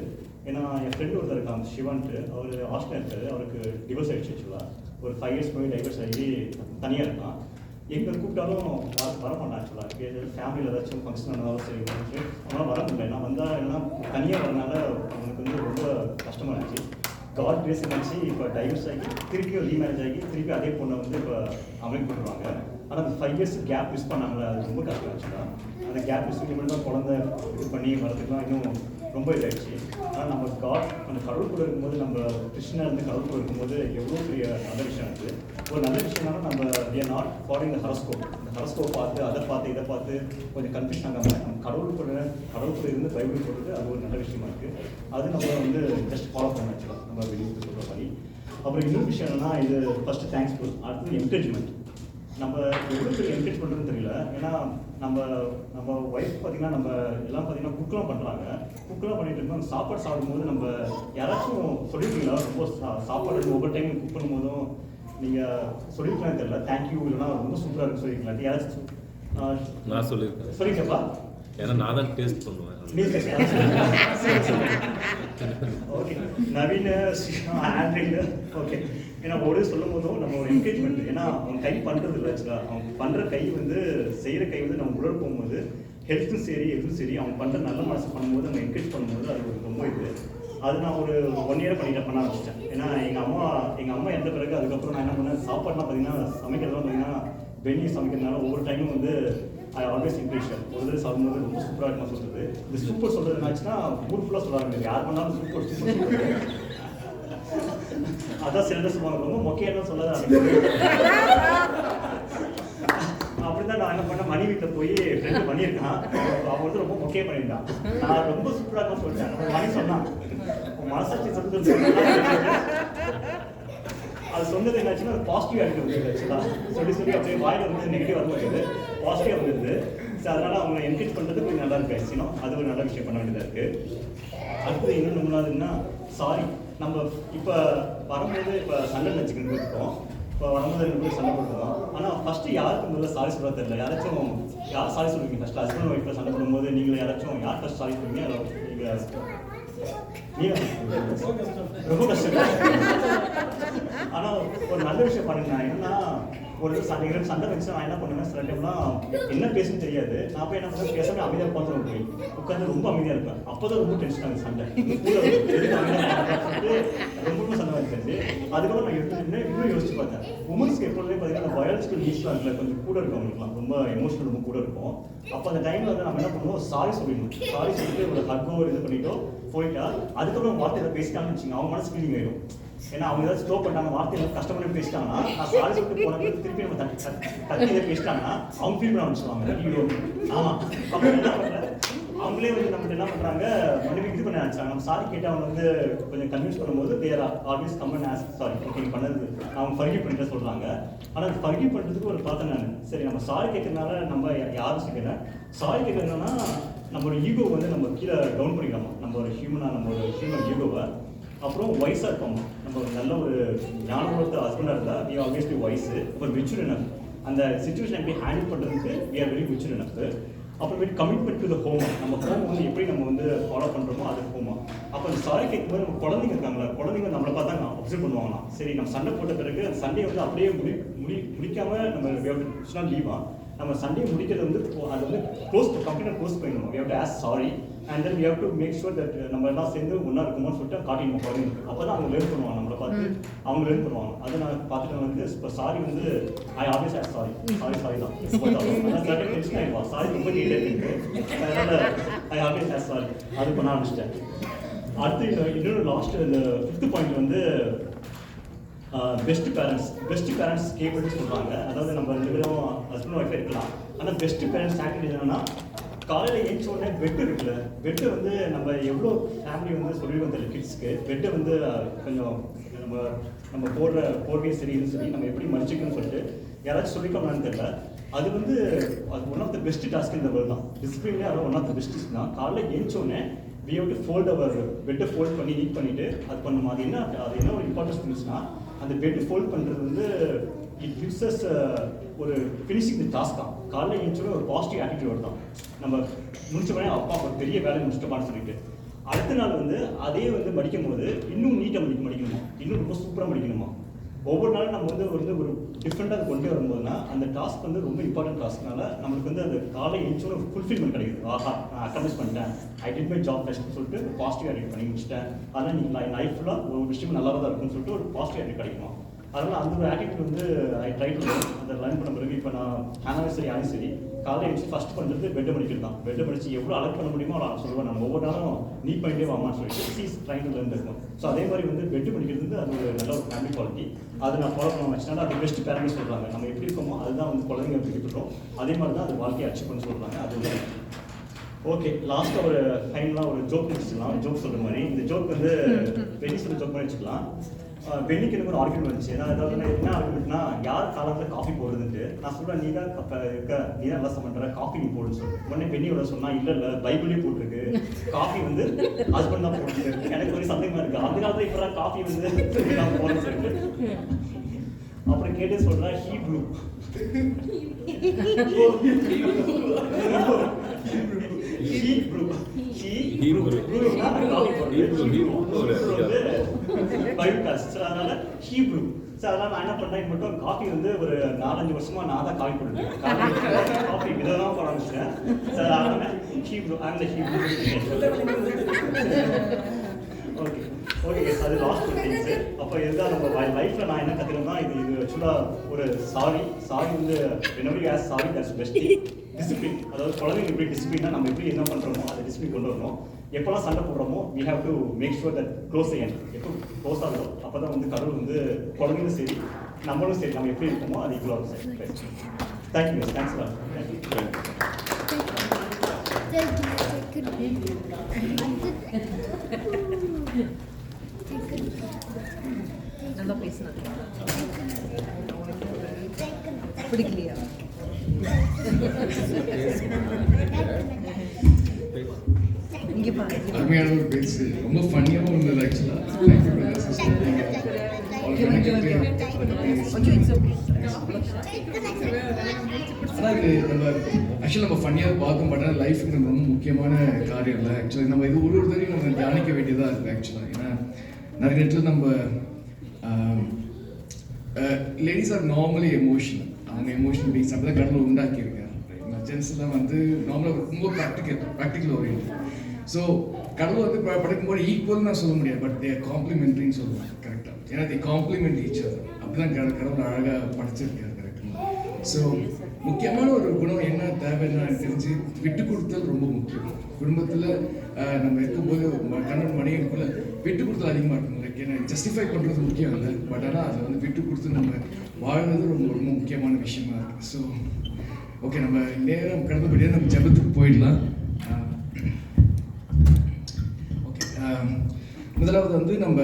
ஏன்னா என் ஃப்ரெண்டு ஒருத்தர் இருக்காங்க சிவான்ட்டு, அவர் ஆஸ்திரேலியா இருக்காரு, அவருக்கு டிவோர்ஸ் ஆகிடுச்சு. ஆக்சுவலாக ஒரு 5 இயர்ஸ் போய் டைவர்ஸ் ஆகி தனியாக இருக்கான். எங்கே கூப்பிட்டாலும் வர மாட்டான். ஆக்சுவலாக ஃபேமிலியில் ஏதாச்சும் ஃபங்க்ஷன் நடந்தாலும் சரி அவனால் வர முடியல. நான் வந்தால் எல்லாம் தனியாக வரனால அவனுக்கு வந்து ரொம்ப கஷ்டமாக இருந்துச்சு. காட் கிரேஸ் இருந்துச்சு. இப்போ டைவர்ஸ் ஆகி திருப்பியும் ரீமேரேஜ் ஆகி திருப்பி அதே பொண்ணை வந்து இப்போ அமெரிக்க போட்டுருவாங்க. ஆனால் அந்த 5 இயர்ஸ் கேப் மிஸ் பண்ணாங்களே, அது ரொம்ப கஷ்டம். ஆக்சுவலாக அந்த கேப் மிஸ் பண்ணி தான் குழந்தை இது பண்ணி வரதுக்குலாம் இன்னும் ரொம்ப இதாகிடுச்சு. ஆனால் நம்ம காட் அந்த கடவுள் கூட இருக்கும்போது, நம்ம கிருஷ்ணா இருந்து கடவுள் கூட இருக்கும்போது எவ்வளோ பெரிய நல்ல விஷயம் இருக்குது. ஒரு நல்ல விஷயம்னாலும் நம்ம we are not following the horoscope. இந்த ஹாரோஸ்கோப் பார்த்து அதை பார்த்து இதை பார்த்து கொஞ்சம் கன்ஃபியூஷன் ஆகாமல் நம்ம கடவுள் கூட இருந்து பைபிள் போடுறது அது ஒரு நல்ல விஷயமா இருக்குது. அது நம்ம வந்து ஜஸ்ட் ஃபாலோ பண்ண வச்சுக்கலாம் நம்ம வெளியே சொல்கிற மாதிரி. அப்புறம் இன்னொரு விஷயம் என்னன்னா, இது ஃபஸ்ட்டு தேங்க்ஸ்ஃபுல். அடுத்தது என்கரேஜ்மெண்ட். நம்ம எவ்வளோ பேர் என்கரேஜ் பண்ணுறதுன்னு தெரியல. ஏன்னா நம்ம ஒய்ஃப் பார்த்தீங்கன்னா நம்ம எல்லாம் பார்த்தீங்கன்னா குக்கெலாம் பண்ணுறாங்க. குக்கெலாம் பண்ணிட்டு இருக்கோம். சாப்பாடு சாப்பிடும்போது நம்ம யாராச்சும் சொல்லியிருக்கீங்களா, ரொம்ப சாப்பாடு ஒவ்வொரு டைம் குக் பண்ணும்போதும் நீங்கள் சொல்லியிருக்கலாம் தெரியல, தேங்க்யூ இல்லைனா ரொம்ப சூப்பராக இருக்குது சொல்லியிருக்கலாம். யாராச்சும் நான் சொல்லியிருக்கேன். சொல்லியிருக்கப்பா, ஏன்னா நான் தான் டேஸ்ட் பண்ணுவேன். ஓகே, நவீன ஆண்ட்ராய்டு ஓகே. ஏன்னா ஒரு சொல்லும் போதும் நம்ம ஒரு என்கரேஜ்மெண்ட். ஏன்னா அவன் கை பண்ணுறது இல்லை. ஆக்சுவலாக அவன் பண்ணுற கை வந்து செய்கிற கை வந்து நம்ம உடல் போகும்போது ஹெல்த்தும் சரி எதுவும் சரி அவன் பண்ணுற நல்ல மனசு பண்ணும்போது நம்ம என்கரேஜ் பண்ணும்போது அது ஒரு ரொம்ப இது. அது நான் ஒரு 1 இயர் பண்ண ஆரம்பிச்சிட்டேன். ஏன்னா எங்கள் அம்மா இறந்த பிறகு அதுக்கப்புறம் நான் என்ன பண்ணேன், சாப்பாடுலாம் பார்த்தீங்கன்னா சமைக்கிறதுலாம் பார்த்தீங்கன்னா வெளியே சமைக்கிறதுனால ஒவ்வொரு டைமும் வந்து ஐ ஆல்வேஸ் இம்ப்ரெஷன். ஒரு தடவை சாப்பிடும்போது ரொம்ப சூப்பராக இருக்குமா சொல்கிறது. இந்த சூப்பர் சொல்கிறது என்னாச்சுன்னா ஊர் ஃபுல்லாக சொல்கிறாங்க, யார் பண்ணாலும் சூப்பர் சூப்பர். அதான் சிலர் சொல்லுவாங்க ரொம்ப மொக்கையான சொல்லாத. அப்படிதான் நான் என்ன பண்ணேன், மணி வீட்டில் போய் ஃப்ரெண்டு பண்ணியிருக்கான். அவன் வந்து ரொம்ப மொக்கையாக பண்ணியிருந்தான். நான் ரொம்ப சூப்பராக சொல்லிட்டேன். மணி சொன்னான், மனசாட்சி சொல்றது அது சொன்னது என்னாச்சுன்னா அது பாசிட்டிவ் ஆகிட்டு வந்து ஆக்சுவலாக சொல்லி அப்படியே வாயில் வந்து நெகட்டிவ் வர முடியாது, பாசிட்டிவாக வந்துடுது. ஸோ அதனால் அவங்களை என்கரேஜ் பண்ணுறது கொஞ்சம் நல்லா இருக்கு. ஆக்சுவலாக அது ஒரு நல்ல விஷயம் பண்ண வேண்டியதாக இருக்குது. அடுத்தது இன்னும் நம்மளாதுன்னா சாரி. நம்ம இப்போ வரும்போது இப்போ சண்டை வச்சுக்கிட்டு இருக்கோம். இப்போ வரும்போது 2 பேரும் சண்டை போட்டுருக்கோம். ஆனால் ஃபஸ்ட்டு யாருக்கு முதல்ல சாரி சொல்ல தெரியல. யாராச்சும் யார் சாரி சொல்லுவீங்க ஃபஸ்ட்டு? ஹஸ்பண்ட் ஒய்ஃபில் சண்டை போடும்போது நீங்கள் யாராச்சும் யார் ஃபஸ்ட் சாரி சொல்லுவீங்க? நீங்கள் ரொம்ப கஷ்டம். ஆனால் ஒரு நல்ல விஷயம் பண்ணுங்க. என்னன்னா ஒரு சண்டை வச்சு நான் என்ன பண்ணுவேன், சில டைம்லாம் என்ன பேசுன்னு தெரியாது. நான் போய் என்ன பண்ணுவேன், பேசாமல் அமைதியாக உட்காந்து போய் உட்காந்து ரொம்ப அமைதியாக இருப்பேன். அப்போ தான் ரொம்ப டென்ஷன் ஆகுது சண்டை. ரொம்ப சண்டை வந்துச்சு. அதுக்கப்புறம் நான் இன்னும் யோசிச்சு பார்த்தேன். உமன்ஸ்க்கு எப்பொழுதுமே பார்த்தீங்கன்னா அந்த பயாலஜிக்கல் நீட்ஸ்லாம் இருக்குல்ல, கொஞ்சம் கூட இருக்கும் அவங்களுக்குலாம், ரொம்ப எமோஷனல் ரொம்ப கூட இருக்கும். அப்போ அந்த டைமில் வந்து நம்ம என்ன பண்ணுவோம், சாரி சொல்லிடணும். சாரி சொல்லிட்டு ஒரு ஹக்கோ இது பண்ணிட்டோ போயிட்டா அதுக்கப்புறம் வார்த்தை எதாவது பேசிட்டாங்கன்னு வச்சுங்க, அவங்க மனசு ஃபீலிங் ஆயிடும். ஏன்னா அவங்க ஏதாவது ஸ்லோ பண்ணாங்க, வார்த்தையில கஷ்டப்பட்டு பேசிட்டாங்கன்னா, நான் சாரி சொல்லிட்டு போனது திருப்பி நம்ம தட்டி இதை பேசிட்டாங்கன்னா அவங்க ஃபீல் பண்ண ஆரம்பிச்சுவாங்க. ஐயோ ஆமாம், அப்புறம் என்ன பண்ணுறேன், அவங்களே வந்து நம்மகிட்ட என்ன பண்ணுறாங்க, மறுபடியும் இது பண்ண ஆரம்பிச்சாங்க. நம்ம சாரி கேட்டு அவங்க வந்து கொஞ்சம் கன்வின்ஸ் பண்ணும்போது தேர் ஆல்வேஸ் கம்மன் ஆஸ் சாரி ஓகே பண்ணது அவங்க ஃபர்கிவ் பண்ணிட்டு சொல்கிறாங்க. ஆனால் ஃபர்கிவ் பண்ணுறதுக்கு ஒரு பார்த்தேன் நான். சரி, நம்ம சாரி கேட்கறதுனால நம்ம யாரும் செய்யலை. சாரி கேட்கறதுனா நம்மளோட ஈகோ வந்து நம்ம கீழே டவுன் பண்ணிக்கலாமா, நம்ம ஒரு ஹியூமன் ஈகோவை. அப்புறம் வயசாக இருப்போம், நம்ம நல்ல ஒரு ஞானபுரத்து ஹஸ்பண்டாக இருந்தால் வி ஆல்வேஸ் பி வயசு, ஒரு மெச்சூர் எனஃப். அந்த சுச்சுவேஷன் எப்படி ஹேண்டில் பண்ணுறதுக்கு we are very mature enough. அப்புறமேட்டு கமிட்மெண்ட் டு த ஹோம். நம்ம ஹோம் வந்து எப்படி நம்ம வந்து ஃபாலோ பண்ணுறோமோ அது ஹோமா. அப்போ அந்த சாரி கேட்கும்போது நம்ம குழந்தைங்க இருக்காங்களா, குழந்தைங்க நம்மளை பார்த்தா அப்சர்வ் பண்ணுவாங்களாம். சரி நம்ம சண்டை போட்ட பிறகு அந்த சண்டே வந்து அப்படியே முடிக்காமல் நம்ம லீவா நம்ம சண்டே முடிக்கிறது வந்து அது வந்து கம்ப்ளீட்டாக க்ளோஸ் பண்ணிடணும். We have to ask sorry and then we have to make sure that நம்ம எல்லாம் சேர்ந்து ஒன்றா இருக்குமோன்னு சொல்லிட்டு காட்டிடணும் குழந்தைங்களுக்கு. அப்போ தான் அவங்க லேர்ன் பண்ணுவாங்க, நம்மளை பார்த்து அவங்க லேர்ன் பண்ணுவாங்க. அதை நான் பார்த்துட்டு வந்து இப்போ சாரி வந்து ஐ ஆல்வேஸ் ஆஸ் சாரி தான். ஆனால் சர்டன் டென்ஷன் ஆகிடுவா, சாரி ரொம்ப நீட்டாக இருக்குது, அதனால் ஐ ஆல்வேஸ் ஆஸ் சாரி அது பண்ண ஆரம்பிச்சிட்டேன். அடுத்து இன்னொரு லாஸ்ட் இந்த 5th பாயிண்ட் வந்து பெஸ்ட் பேரண்ட்ஸ் கேபிள்னு சொல்கிறாங்க. அதாவது நம்ம 2 பேரும் ஹஸ்பண்ட் ஒய்ஃபாக இருக்கலாம், ஆனால் பெஸ்ட் பேரண்ட்ஸ் ஆக்டிவிட்டி என்னன்னா காலையில் ஏஞ்ச உடனே பெட்டு இருக்குல்ல, பெட்டு வந்து நம்ம எவ்வளோ ஃபேமிலி வந்து சொல்லிடுவோம் தெரியல கிட்ஸ்க்கு, பெட்டை வந்து கொஞ்சம் நம்ம போடுற போர்வையும் சரின்னு சொல்லி நம்ம எப்படி மடிச்சுக்கணும்னு சொல்லிட்டு யாராச்சும் சொல்லிக்கோங்கன்னு தெரியல. அது வந்து அது one of the best task இந்த வேர்ல்ட் தான். டிசிப்ளின்லேயே அது ஒன் ஆஃப் த பெஸ்ட் தான். காலையில் ஏஞ்சோடனே we have to fold our பெட்டை ஃபோல்ட் பண்ணி நீட் பண்ணிவிட்டு அது பண்ணுமா. அது என்ன ஒரு இம்பார்ட்டன்ஸ் திங்ஸ்னா அந்த பெட்டு ஃபோல்ட் பண்ணுறது வந்து இட் கிவ்ஸ் அஸ் ஒரு ஃபினிஷிங் தி டாஸ்க் தான். காலையில் ஏஞ்சோடனே ஒரு பாசிட்டிவ் ஆட்டிடியூட் தான். நம்ம முடிச்ச உடனே அப்பா ஒரு பெரிய வேலையை முடிச்சிட்டோமான்னு சொல்லிட்டு அடுத்த நாள் வந்து அதே வந்து மடிக்கும் போது இன்னும் நீட்டாக மடிக்கணுமா, இன்னும் ரொம்ப சூப்பராக மடிக்கணுமா. ஒவ்வொரு நாளும் நம்ம வந்து ஒரு டிஃப்ரெண்ட்டாக கொண்டு வரும்போதுனா அந்த டாஸ்க் வந்து ரொம்ப இம்பார்ட்டன்ட் டாஸ்க்னால நம்மளுக்கு வந்து அந்த காலை எழுச்சோட ஃபுல்ஃபில்மெண்ட் கிடைக்குது. ஆஹா நான் அக்கம்ப்ளிஷ் பண்ணிட்டேன், ஐ டிட் மை ஜாப் பெஸ்ட்னு சொல்லிட்டு ஒரு பாசிட்டிவ் ஆட்டிட் பண்ணி முடிச்சிட்டேன். அதனால் நீங்கள் லைஃப் ஃபுல்லாக ஒரு விஷயம் நல்லா தான் இருக்குன்னு சொல்லிட்டு ஒரு பாசிட்டிவ் ஆட்டிட் கிடைக்குமா. அதனால் அந்த ஒரு ஆட்டிடியூட் வந்து ஐ ட்ரை டு அந்த லேர்ன் பண்ண பிறகு இப்போ நான் ஆனிவர்சரி சரி காலையில் எழுச்சி ஃபஸ்ட் பண்ணுறது பெட்டை மடிக்கிறது தான். பெட்டை மடிச்சு எவ்வளோ அலர்ட் பண்ண முடியுமோ அவ்வளோ சொல்லுவேன். நம்ம ஒவ்வொரு நாளும் நீட் பண்ணிட்டே வாமான்னு சொல்லிட்டு சீஸ் ட்ரைங் டு லேர்ன் இருக்கும். ஸோ அதே மாதிரி வந்து பெட்டு மடிக்கிறது வந்து அது ஒரு நல்ல ஒரு ஃபேமிலி குவாலிட்டி. அதை நான் ஃபாலோ பண்ண வச்சுனால அது பெஸ்ட் பேரண்ட்ஸ் சொல்கிறாங்க. நம்ம எப்படி இருக்கோமோ அதுதான் வந்து குழந்தைங்க எப்படி இருக்கோம் அதே மாதிரி தான் அது வாழ்க்கையை அச்சீவ் பண்ண சொல்கிறாங்க. அது ஓகே. லாஸ்ட்டாக ஒரு ஃபைனலாக ஒரு ஜோக் வச்சுக்கலாம். ஜோக் சொல்கிற மாதிரி இந்த ஜோக் வந்து பென்னி சொல்ல ஜோக் பண்ணி வச்சுக்கலாம். பென்னிக்கு எனக்கு ஒரு ஆர்குமெண்ட் வந்துச்சு. நான் ஏதாவது என்ன ஆர்குமெண்ட்னா யார் காலத்தில் காஃபி போடுறதுன்ட்டு நான் சொல்கிறேன், நீ தான் நீ தான் நல்லா சமைக்கிற காஃபி நீ போடுன்னு சொல்லி உடனே பென்னியோட சொன்னால் இல்லை பைபிளே போட்டிருக்கு காஃபி வந்து ஹஸ்பண்ட் தான் போட்டுருக்கு. எனக்கு ஒரு சந்தேகமாக இருக்குது, அந்த காலத்தில் இப்போ காஃபி வந்து நான் போடுறேன்னு சொல்லிட்டு அப்புறம் கேட்டு சொல்கிறேன் ஹீப்ரூ அதனால ஹீப்ரூ. ஸோ அதனால் நான் என்ன பண்ணேன், மட்டும் காஃபி வந்து ஒரு 4-5 வருஷமா நான் தான் காஃபி போட்டுருக்கேன். காஃபி விதமாக போட ஆரம்பிச்சிட்டேன். ஸோ அதனால் ஹீப்ரூ அந்த ஹீப்ரூ. ஓகே ஓகே அது லாஸ்ட் ஒரு திங்ஸு. அப்போ இதுதான் நம்ம லைஃப்பில் நான் என்ன கற்றுக்கணும்னா இது ஆக்சுவலாக ஒரு சாரி வந்து என்னபடி as sorry that's best discipline. அதாவது குழந்தைங்க எப்படி டிசிப்ளினாக நம்ம எப்படி என்ன பண்ணுறோமோ அதை டிசிப்ளின் கொண்டு வரணும். எப்போல்லாம் சண்டை போடுறோமோ we have to make sure that close end எப்போ க்ளோஸ் ஆகுதோ அப்போ தான் வந்து கடவுள் வந்து குழந்தைங்களும் சரி நம்மளும் சரி நம்ம எப்படி இருக்கோமோ அது இவ்வளோ சரி. தேங்க்யூ தேங்க்ஸ் ஃபார் நல்லா பேசினது பிடிக்கலையா? இங்கே பாருங்க, அருமையான ஒரு பேச்சு, ரொம்ப ஃபன்னியாகவும் இருந்தது ஆக்சுவலாக. Thank you brother sister. ஆனால் இது நம்ம ஆக்சுவலாக நம்ம ஃபன்னியாக பார்க்கும் பட் ஆனால் லைஃபுக்கு நம்ம ரொம்ப முக்கியமான காரியம் இல்லை. ஆக்சுவலாக நம்ம இது ஒரு தடவையும் நம்ம தியானிக்க வேண்டியதாக இருக்குது ஆக்சுவலாக. ஏன்னா நிறைய நேரத்தில் நம்ம லேடிஸ் ஆர் நார்மலி எமோஷனல். அவங்க எமோஷனல் பீங்ஸ் அப்படி தான் கடவுள் உண்டாக்கியிருக்காரு. ஜென்ஸ்லாம் வந்து நார்மலாக ரொம்ப ப்ராக்டிக்கல் ஓரியன்ட். ஸோ கடவுள் வந்து படைக்கும்போது ஈக்குவல் நான் சொல்ல முடியாது, பட் தே காம்ப்ளிமெண்ட்ரின்னு சொல்லுவாங்க கரெக்டாக. ஏன்னா தே காம்ப்ளிமெண்ட் ஈச் அதர். அப்படிதான் கடவுள் அழகாக படைச்சிருக்காரு கரெக்டாக. ஸோ முக்கியமான ஒரு குணம் என்ன தேவைன்னா எனக்கு தெரிஞ்சு விட்டு கொடுத்தல் ரொம்ப முக்கியம். குடும்பத்தில் நம்ம இருக்கும்போது கணவன் மனைவிக்குள்ள விட்டு கொடுத்தல் அதிகமாக இருக்கணும். லைக் ஏன்னா ஜஸ்டிஃபை பண்ணுறது முக்கியம் இல்லை, பட் ஆனால் அதை வந்து விட்டு கொடுத்து நம்ம வாழ்றது ரொம்ப ரொம்ப முக்கியமான விஷயமா இருக்குது. ஸோ ஓகே, நம்ம நேரம் கடந்தபடியாக நம்ம ஜெபத்துக்கு போயிடலாம். ஓகே, முதலாவது வந்து நம்ம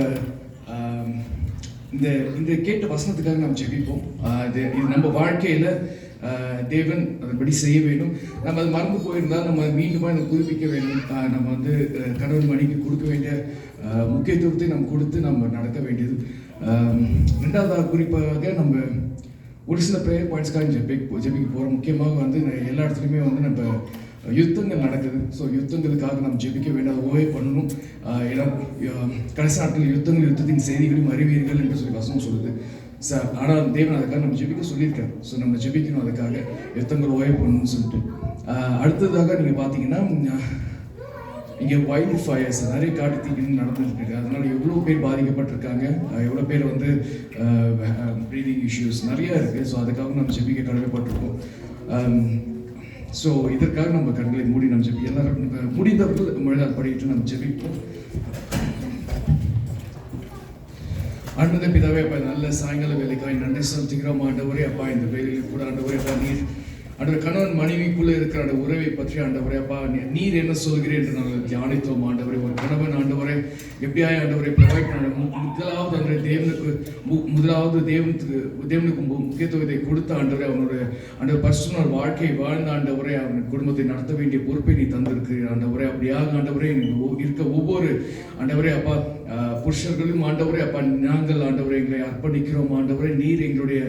இந்த கேட்ட வசனத்துக்காக நம்ம ஜெபிப்போம். இது நம்ம வாழ்க்கையில் தேவன் அதன்படி செய்ய வேண்டும். நம்ம அது மறந்து போயிருந்தால் நம்ம மீண்டுமா நம்ம புதுப்பிக்க வேண்டும். நம்ம வந்து கணவன் மணிக்கு கொடுக்க வேண்டிய முக்கியத்துவத்தை நம்ம கொடுத்து நம்ம நடக்க வேண்டியது. ரெண்டாவது குறிப்பாக நம்ம ஒரு சில ப்ரேயர் பாயிண்ட்ஸ்க்காக ஜெபிக்க போகிறோம். முக்கியமாக வந்து எல்லா இடத்துலையுமே வந்து நம்ம யுத்தங்கள் நடக்குது. ஸோ யுத்தங்களுக்காக நாம் ஜெபிக்க வேண்டாம், ஓய்வு பண்ணணும். ஏன்னா கடைசி நாட்கள் யுத்தத்தின் செய்திகளையும் அறிவீர்கள் என்று சொல்லி வசனம் சொல்லுது. ஆனால் தேவன் அதுக்காக நம்ம ஜெபிக்க சொல்லியிருக்காரு. ஸோ நம்ம ஜெபிக்கணும் அதுக்காக, யுத்தங்கள் ஓய்வு பண்ணணும்னு சொல்லிட்டு. அடுத்ததாக நீங்கள் பார்த்தீங்கன்னா இங்கே வைல்ட் ஃபயர்ஸ் நிறைய காட்டு தீங்கு நடந்துருக்கு. அதனால எவ்வளோ பேர் பாதிக்கப்பட்டிருக்காங்க, எவ்வளோ பேர் வந்து ப்ரீதிங் இஷ்யூஸ் நிறையா இருக்குது. ஸோ அதுக்காக நம்ம ஜெபிக்க கடமைப்பட்டிருக்கோம். ஸோ இதற்காக நம்ம கண்களை மூடி நம்ம ஜெபி எல்லாரும் முடிந்தவர்கள் முழங்கால் படிட்டு நம்ம ஜெபிப்போம். ஆண்டவரே பிதாவே, அப்பா நல்ல சாயங்கால வேலைக்காய் நன்றி செலுத்துகிறோம். ஆண்டவரே அப்பா, இந்த வேலையில் கூட ஆண்டவரே அப்பா நீர் ஆண்டவர் கணவன் மனைவிக்குள்ளே இருக்கிற அந்த உறவை பற்றி ஆண்டவரே அப்பா நீர் என்ன சொல்கிறேன் என்று நாங்கள் தியானித்தோம். ஆண்டவரே ஒரு கணவன் ஆண்டவரே எப்படியாய் ஆண்டவரை ப்ரொவைட் பண்ண முதலாவது ஆண்டவரை தேவனுக்கு முக்கியத்துவத்தை கொடுத்த ஆண்டவரை அவனுடைய பர்சனல் வாழ்க்கை வாழ்ந்த ஆண்டவரை அவன் குடும்பத்தை நடத்த வேண்டிய பொறுப்பை நீ தந்திருக்கிறீர் ஆண்டவரே. அப்படியாக ஆண்டவரே இருக்க ஒவ்வொரு ஆண்டவரே அப்பா புருஷர்களும் ஆண்டவரே அப்பா நாங்கள் ஆண்டவரை எங்களை அர்ப்பணிக்கிறோம். ஆண்டவரை நீர் எங்களுடைய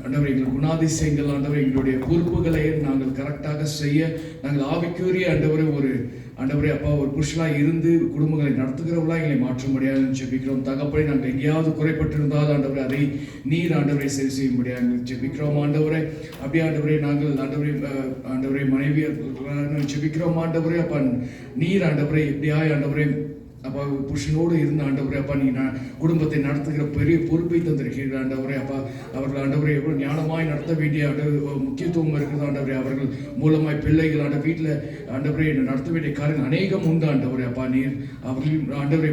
ஆண்டவரை எங்கள் குணாதிசயங்கள் ஆண்டவரை எங்களுடைய பொறுப்புகளை நாங்கள் கரெக்டாக செய்ய நாங்கள் ஆவிக்குரிய ஆண்டவரே அப்பா ஒரு புருஷனாக இருந்து குடும்பங்களை நடத்துகிறவர்களாக எங்களை மாற்ற முடியாது ஜெபிக்கிறோம். தகப்படி நாங்கள் எங்கேயாவது குறைப்பட்டிருந்தால் ஆண்டவரை அதை நீர் ஆண்டவரை சரி செய்ய முடியாது ஜெபிக்கிறோம். ஆண்டவரை அப்படியே ஆண்டவரை நாங்கள் ஆண்டவரை மனைவியர் ஜெபிக்கிறோம். ஆண்டவரே அப்பா நீர் ஆண்டவரை எப்படியாய் ஆண்டவரை அப்பா புருஷனோடு இருந்த ஆண்டவரே அப்பா நீ குடும்பத்தை நடத்துகிற பெரிய பொறுப்பை தந்திருக்கிறீர்கள் ஆண்டவரே அப்பா. அவர்கள் ஆண்டவரை எவ்வளோ ஞானமாய் நடத்த வேண்டிய முக்கியத்துவம் இருக்கிறது ஆண்டவரே. அவர்கள் மூலமாய் பிள்ளைகள் வீட்டில் ஆண்டவரை நடத்த வேண்டிய காரியங்கள் அநேகம் உண்டு ஆண்டவரே அப்பா. நீர் அவர்களும் ஆண்டவரை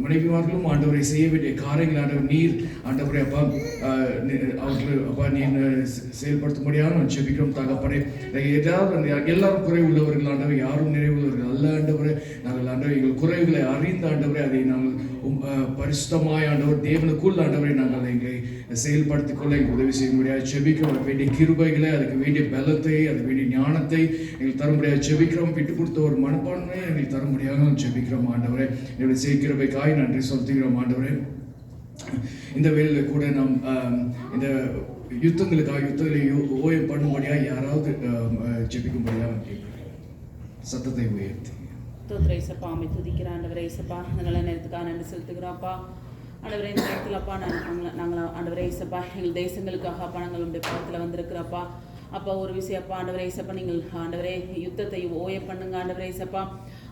மனைவிமார்களும் ஆண்டவரை செய்ய வேண்டிய காரியங்கள் ஆண்டவர் நீர் ஆண்டவரே அப்பா அவர்கள் அப்பா நீர் செயல்படுத்த முடியாது நான் ஜெபிக்கிறோம். தகப்படை ஏதாவது எல்லாரும் குறை உள்ளவர்கள் ஆண்டவர், யாரும் நிறைவுள்ளவர்கள் அல்ல ஆண்டவரை. நாங்கள் ஆண்டவர் எங்கள் குறை அறிந்த ஆண்டவரை அதை நாங்கள் பரிசுத்தமாய் ஆண்டவர் தேவனுக்குள் ஆண்டவரை நாங்கள் எங்களை செயல்படுத்திக் கொள்ள எங்களுக்கு உதவி செய்ய முடியாது ஜெபிக்கிறோம். அதுக்கு வேண்டிய கிருபைகளை, அதுக்கு வேண்டிய பலத்தை, அதுக்கு வேண்டிய ஞானத்தை எங்களுக்கு தர முடியாது ஜெபிக்கிறோம். விட்டு கொடுத்த ஒரு மனப்பான்மையை எங்களுக்கு தர முடியாத ஜெபிக்கிறோம் ஆண்டவரை. எங்களுடைய செய்கிறவைக்காய் நன்றி செலுத்துகிறோம் ஆண்டவரை. இந்த வேளையில் கூட நாம் இந்த யுத்தங்களை ஓய்வு பண்ணும்படியாக யாராவது ஜெபிக்கும்படியாக சத்தத்தை உயர்த்தி தோத்திர இசப்பா அமை துதிக்கிற ஆண்டவரே இசப்பா இந்த நல்ல நேரத்துக்காக நன்றி செலுத்துகிறோம்ப்பா. ஆண்டவரே இந்த நேரத்தில் அப்பா நாங்கள் ஆண்டவரே இசப்பா எங்கள் தேசங்களுக்காக அப்பா நாங்கள் உங்களுடைய பக்கத்தில் வந்திருக்கிறப்பா. அப்பா ஒரு விஷயம் அப்பா ஆண்டவரே இசப்பா நீங்கள் ஆண்டவரே யுத்தத்தை ஓய பண்ணுங்க ஆண்டவரே இசப்பா.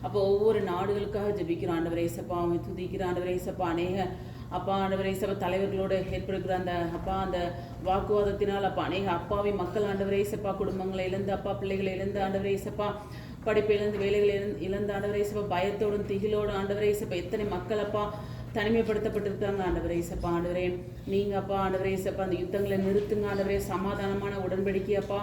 அப்போ ஒவ்வொரு நாடுகளுக்காக ஜெபிக்கிறோம் ஆண்டவரே இசப்பா அமை துதிக்கிற ஆண்டவரே இசப்பா. அநேக அப்பா ஆண்டவரே இசப்பா தலைவர்களோடு ஏற்படுகிற அந்த வாக்குவாதத்தினால் அப்பா அநேக அப்பாவி மக்கள் ஆண்டவரே இசப்பா குடும்பங்களை இழந்து அப்பா பிள்ளைகளை இழந்து ஆண்டவரே இசப்பா படிப்பிலிருந்து வேலைகளை இழந்த ஆண்டவரே இசப்பா பயத்தோடும் திகிலோடும் ஆண்டவரே இசப்பா எத்தனை மக்கள் அப்பா தனிமைப்படுத்தப்பட்டிருக்காங்க ஆண்டவரே இசப்பா. ஆண்டவரே நீங்கள் அப்பா ஆண்டவரே இசப்பா அந்த யுத்தங்களை நிறுத்துங்க ஆண்டவரே. சமாதானமான உடன்படிக்கை அப்பா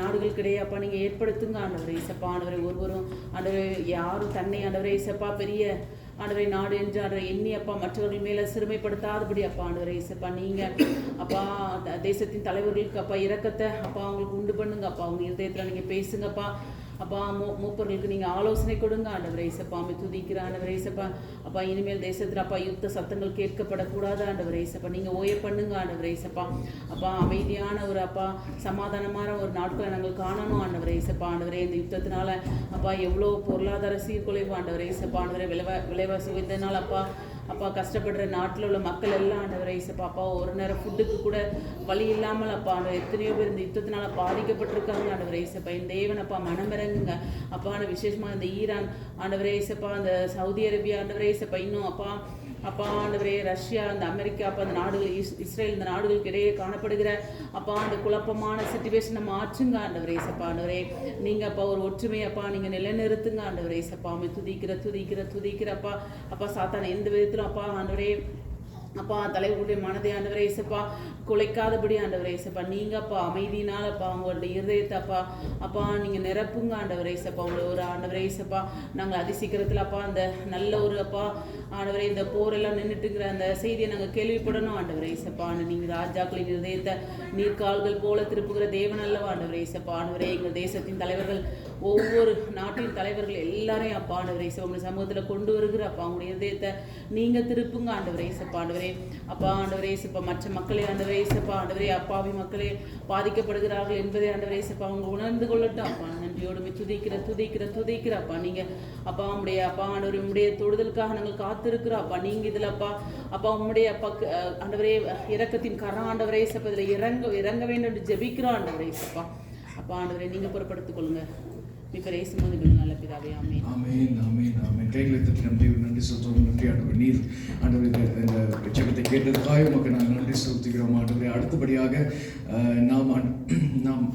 நாடுகளுக்கிடையே அப்பா நீங்கள் ஏற்படுத்துங்க ஆண்டவரே இசப்பா. ஆண்டவரே ஒருவரும் ஆண்டவரே யாரும் தன்னை ஆண்டவரே இசப்பா பெரிய ஆண்டவரை நாடு என்று ஆண்டவரை எண்ணி அப்பா மற்றவர்கள் மேலே சிறுமைப்படுத்தாதபடி அப்பா ஆண்டவரை இசப்பா நீங்கள் அப்பா தேசத்தின் தலைவர்களுக்கு அப்பா இரக்கத்தை அப்பா அவங்களுக்கு உண்டு பண்ணுங்க அப்பா. அவங்க இருதயத்தில் நீங்கள் பேசுங்கப்பா. அப்பா மூப்பர்களுக்கு நீங்கள் ஆலோசனை கொடுங்க ஆண்டவரே இசப்பா. அமை துதிக்கிற ஆண்டவரே இசப்பா. அப்பா இனிமேல் தேசத்தில் அப்பா யுத்த சத்தங்கள் கேட்கப்படக்கூடாது ஆண்டவரே இசப்பா. நீங்கள் ஓய பண்ணுங்க ஆண்டவரே இசப்பா. அப்பா அமைதியான ஒரு அப்பா சமாதானமான ஒரு நாட்களை நாங்கள் காணணும் ஆண்டவரே இசப்பா. ஆண்டவரே இந்த யுத்தத்தினால அப்பா எவ்வளோ பொருளாதார சீர்குலைவு ஆண்டவரே இசப்பா. ஆண்டவரே விலைவாசி உயர்ந்ததுனால அப்பா கஷ்டப்படுற நாட்டில் உள்ள மக்கள் எல்லாம் ஆண்டவரே இசப்பா. அப்பா ஒரு நேரம் ஃபுட்டுக்கு கூட வழி இல்லாமல் அப்பா ஆண்டவர் எத்தனையோ பேர் இந்த யுத்தத்தினால பாதிக்கப்பட்டிருக்காங்க ஆண்டவரே இசப்பா. இந்த தேவன் அப்பா மனமிறங்குங்க அப்பா. விசேஷமாக இந்த ஈரான் ஆண்டவரே இசப்பா, அந்த சவுதி அரேபியா ஆண்டவரே இசப்பா, இன்னும் அப்பா ஆண்டவரே ரஷ்யா, அந்த அமெரிக்கா அப்பா அந்த நாடுகள் இஸ்ரேல் இந்த நாடுகளுக்கு இடையே காணப்படுகிற அப்பா அந்த குழப்பமான சிச்சுவேஷனை மாற்றுங்க ஆண்டவரே இசப்பா. ஆண்டவரே நீங்கள் அப்பா ஒரு ஒற்றுமை அப்பா நீங்கள் நிலைநிறுத்துங்க ஆண்டவரே இசப்பா. அமை துதிக்கிற அப்பா சாத்தான எந்த விதத்திலும் அப்பா ஆண்டவரே அப்பா தலைவர்களுடைய மனதை ஆண்டவரே இசப்பா குலைக்காதபடி ஆண்டவரே இசப்பா. நீங்கள் அப்பா அமைதியினால் அப்பா அவங்களுடைய இருதயத்தை அப்பா நீங்கள் நிரப்புங்க ஆண்டவரே இசப்பா. உங்களை ஒரு ஆண்டவரே இசப்பா நாங்கள் அதிசீக்கிரத்தில் அப்பா அந்த நல்ல ஒரு அப்பா ஆண்டவரே இந்த போரெல்லாம் நின்றுட்டுங்கிற அந்த செய்தியை நாங்கள் கேள்விப்படணும் ஆண்டவரே இசப்பா. நீங்கள் ராஜாக்களின் இருதயத்தை நீர்கால்கள் போல திருப்புகிற தேவன் அல்லவா ஆண்டவரே இசப்பா. ஆண்டவரே எங்கள் தேசத்தின் தலைவர்கள் ஒவ்வொரு நாட்டின் தலைவர்கள் எல்லாரையும் அப்பா ஆண்டவரே உங்களுடைய சமூகத்தில் கொண்டு வருகிற அப்பா உங்களுடைய இதயத்தை நீங்கள் திருப்புங்க ஆண்டவரே இசப்பா ஆண்டவரே அப்பா ஆண்டவரே இசப்பா மற்ற மக்களே ஆண்டவரே இசப்பா ஆண்டவரே அப்பாவி மக்களே பாதிக்கப்படுகிறார்கள் என்பதை ஆண்டவரே இசப்பா அவங்க உணர்ந்து கொள்ளட்டும் அப்பா நன்றியோடு துதிக்கிற அப்பா நீங்கள் அப்பா உங்களுடைய அப்பா ஆண்டவரே உங்களுடைய தொடுதலுக்காக நாங்கள் காத்திருக்கிறோம் அப்பா நீங்கள் இதில் அப்பா உங்களுடைய அப்பா ஆண்டவரே இரக்கத்தின் கரம் ஆண்டவரே இசப்பா இதில் இறங்க வேண்டும் என்று ஜெபிக்கிறோம் ஆண்டவரே இசப்பா அப்பா ஆண்டவரே நீங்கள் பொறுப்படுத்திக் கொள்ளுங்க நல்ல பிதாவே ஆமென். ஆமென் ஆமென் ஆமென். கைகளை தட்டி நம் தேவன் நன்றி செலுத்துகிறோம். நன்றி ஆண்டவர், நீர் ஆண்டவர் இந்த ஜெபத்தை கேட்டதுக்காக உமக்கு நாங்கள் நன்றி செலுத்துகிறோம் ஆண்டவரே. அடுத்தபடியாக நாம்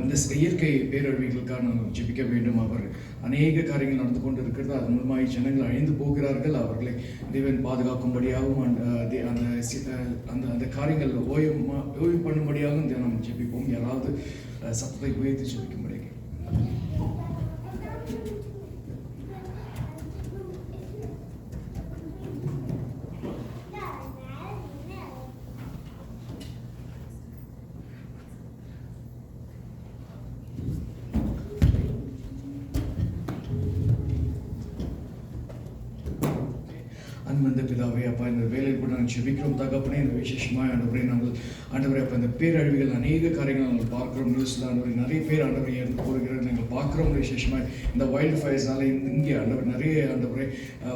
இந்த இயற்கை பேரழிவுகளுக்காக நாம் ஜெபிக்க வேண்டும். அவர் அநேக காரியங்கள் நடந்து கொண்டு இருக்கிறது, அதன் மூலமாக ஜனங்கள் அழிந்து போகிறார்கள். அவர்களை தேவன் பாதுகாக்கும்படியாகவும் அந்த காரியங்கள் ஓய்வு பண்ணும்படியாகவும் நாம் ஜெபிப்போம். யாராவது சத்தத்தை உயர்த்தி ஜெபிக்கும்படி அன்பிந்த பிதாவே அப்பா, இந்த வேலையில் கூட நாங்கள் ஜெபிக்கிறோம் தகப்பனே. இந்த விசேஷமாக ஆண்டவரே நாங்கள் ஆண்டவரே அப்போ இந்த பேரழிவுகள் அநேக காரியங்கள் நாங்கள் பார்க்குறோம். நியூஸில் ஆண்டவரே நிறைய பேர் ஆண்டவரை இறந்து போகிறது நாங்கள் பார்க்குறோம். விசேஷமாக இந்த வைல்டு ஃபயர்ஸ்னால இங்கே ஆண்டவர் நிறைய ஆண்டவரை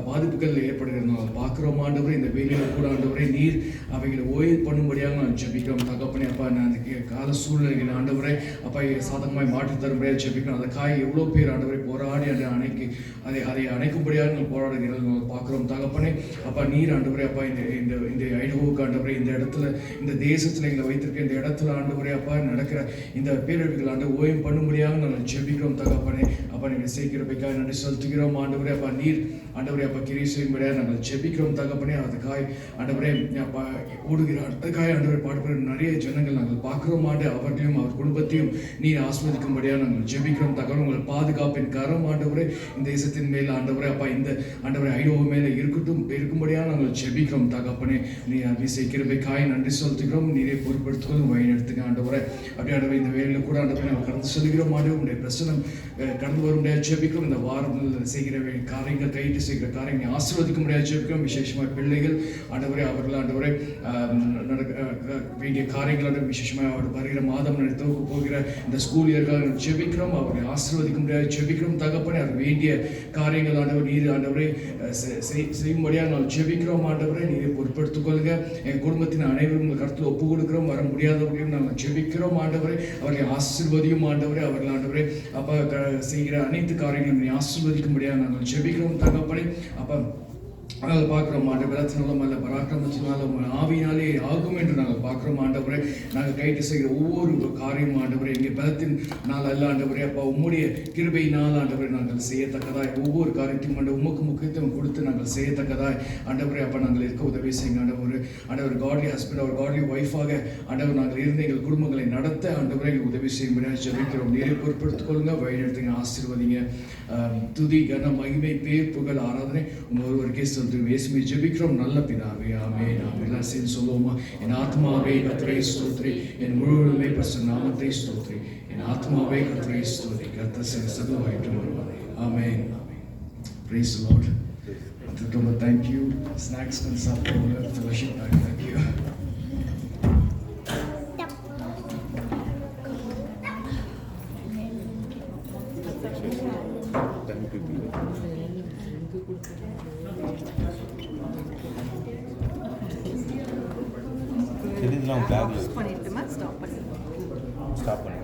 பாதிப்புகள் ஏற்படுகிறது நாங்கள் பார்க்குறோம். ஆண்டவரே இந்த வேலையில் கூட ஆண்டவரே நீர் அவைகளை ஓய்வு பண்ணும்படியாக நாங்கள் ஜெபிக்கிறோம் தகப்பனே. அப்பா நான் அந்த கால சூழ்நிலைகள் ஆண்டவரை அப்பா சாதகமாய் மாற்றி தரும்படியாக ஜெபிக்கிறோம். அதுக்காக எவ்வளோ பேர் ஆண்டவரை போராடி அதை அணைக்கும்படியாக நாங்கள் போராடுகிறோம் நாங்கள் பார்க்குறோம் தகப்பனே. அப்பா நீர் ஆண்டவரே அப்பா இந்த ஐடோவுக்கு ஆண்டவரே இந்த இடத்துல இந்த தேசத்தில் எங்களை வைத்திருக்க இந்த இடத்துல ஆண்டவரே அப்பா நடக்கிற இந்த பேரழிவுகள் ஓய்வு பண்ணும்படியாக நாங்கள் ஜெபிக்கிறோம் தகப்பனே. அப்பா நீங்கள் சேர்க்கிறப்பைக்காக நன்றி செலுத்துகிறோம் ஆண்டவரே. அப்பா நீர் ஆண்டவரே அப்பா கிரி செய்யும்படியாக நாங்கள் ஜெபிக்கிறோம் தகப்பனே. அதுக்காய் ஆண்டவரே அப்பா ஓடுகிறார். அதுக்காக ஆண்டவரை பாடுகிற நிறைய ஜனங்கள் நாங்கள் பார்க்கிறோம். அவர்களையும் அவர் குடும்பத்தையும் நீர் ஆஸ்வதிக்கும்படியாக நாங்கள் ஜெபிக்கிறோம் தகவல். உங்கள் பாதுகாப்பின் கரம் ஆண்டவரே இந்த தேசத்தின் மேல் ஆண்டவரே அப்பா இந்த ஆண்டவரை ஐரோவா மேலே இருக்கும்படியாக நாங்கள் ஜெபிக்கிறோம் தகப்பனே. நீ அபிஷேக கிருபைக்காய் நன்றி செலுத்துகிறோம். நீரை பொறுப்படுத்துகிறோம், வழி நடத்துங்க ஆண்டவரை. அப்படி ஆண்டவரை இந்த வேலையில் கூட ஆண்டவரை நாங்கள் கடந்து செல்கிறோம். ஆண்டவர் உடைய பிரசனம் கடந்து வர முடியாது ஜெபிக்கிறோம். இந்த வாரம் செய்கிற காரியங்கள் கைட்டு செய்கிற காரியங்களை ஆசீர்வதிக்க முடியாது ஜெபிக்கிறோம். விசேஷமாக பிள்ளைகள் ஆண்டவரை அவர்கள் ஆண்டவரை வேண்டிய காரியங்கள் விசேஷமாக அவர் வருகிற மாதம் நடத்த போகிற இந்த ஸ்கூல் இயற்காக ஜெபிக்கிறோம். அவர்களை ஆசீர்வதிக்க முடியாது ஜெபிக்கிறோம் தகப்பனே. அவர் வேண்டிய காரியங்கள் ஆண்டவர் நீர் ஆண்டவரை செய்யும்படியாக நாங்கள் ஜெபிக்கிறோம் ஆண்டவரை. நீரை பொறுப்படுத்திக் கொள்ளுங்க. எங்கள் குடும்பத்தின் அனைவரும் உங்கள் கருத்தில் ஒப்பு கொடுக்கிறோம். வர முடியாதவர்களையும் நாங்கள் ஜெபிக்கிறோம் ஆண்டவரை. அவர்களை ஆசீர்வதியும் ஆண்டவரை. அவர்கள் ஆண்டவரை அப்பா செய்கிற அனைத்து காரியங்களையும் ஆசீர்வதிக்க முடியாது நாங்கள் ஜெபிக்கிறோம் தகப்பனே. அப்பா நாங்கள் பார்க்குறோம் ஆண்டு பலத்தினாலும் அல்ல பராக்கிரமத்தினாலும் ஆவியினாலே ஆகும் என்று நாங்கள் பார்க்குறோம் ஆண்டவரை. நாங்கள் கைட்டு செய்கிற ஒவ்வொரு காரியம் ஆண்டவரை இங்கே பலத்தின் நாள் அல்ல ஆண்டவரை அப்பா உம்முடைய கிருபையினால் ஆண்டவரை நாங்கள் செய்யத்தக்கதாய் ஒவ்வொரு காரியத்தையும் உமக்கு முக்கியத்துவம் கொடுத்து நாங்கள் செய்யத்தக்கதாய் ஆண்டவரை அப்பா நாங்கள் இருக்க உதவி செய்யுங்க ஆண்டவர் காட்லி ஹஸ்பண்ட் அவர் காட்லி ஒய்ஃபாக ஆண்டவர் நாங்கள் இருந்த எங்கள் குடும்பங்களை நடத்த ஆண்டவரை எங்கள் உதவி செய்யும்படியாக ஜெபிக்கிறோம். நீரை பொறுப்படுத்திக் கொள்ளுங்க, வழிநடத்துங்க, ஆசீர்வதிங்க. துதி கன மகிமை பேர் புகழ் ஆராதனை உங்கள் ஒருவருக்கே இயேசுவை ஜெபிக்கிறோம் நல்ல பிதாவே ஆமென். நாம் எல்லாம் சேர்ந்து சொல்லுவோமா? என் ஆத்மாவே கர்த்தரை ஸ்தோத்திரி, என் முழுவதுமே பரிசுத்த நாமத்தை ஸ்தோத்திரி. என் ஆத்மாவே கர்த்தரை ஸ்தோத்திரி, கர்த்தர் சதுவாயிட்டு வருவாரே. ஆமென் ஆமென். Praise the Lord. Thank you. Snacks and supper, fellowship time. Thank you. இதெல்லாம் பேக்ல பண்ணிட்டுமா ஸ்டாப் பண்ணி ஸ்டாப் பண்ணு.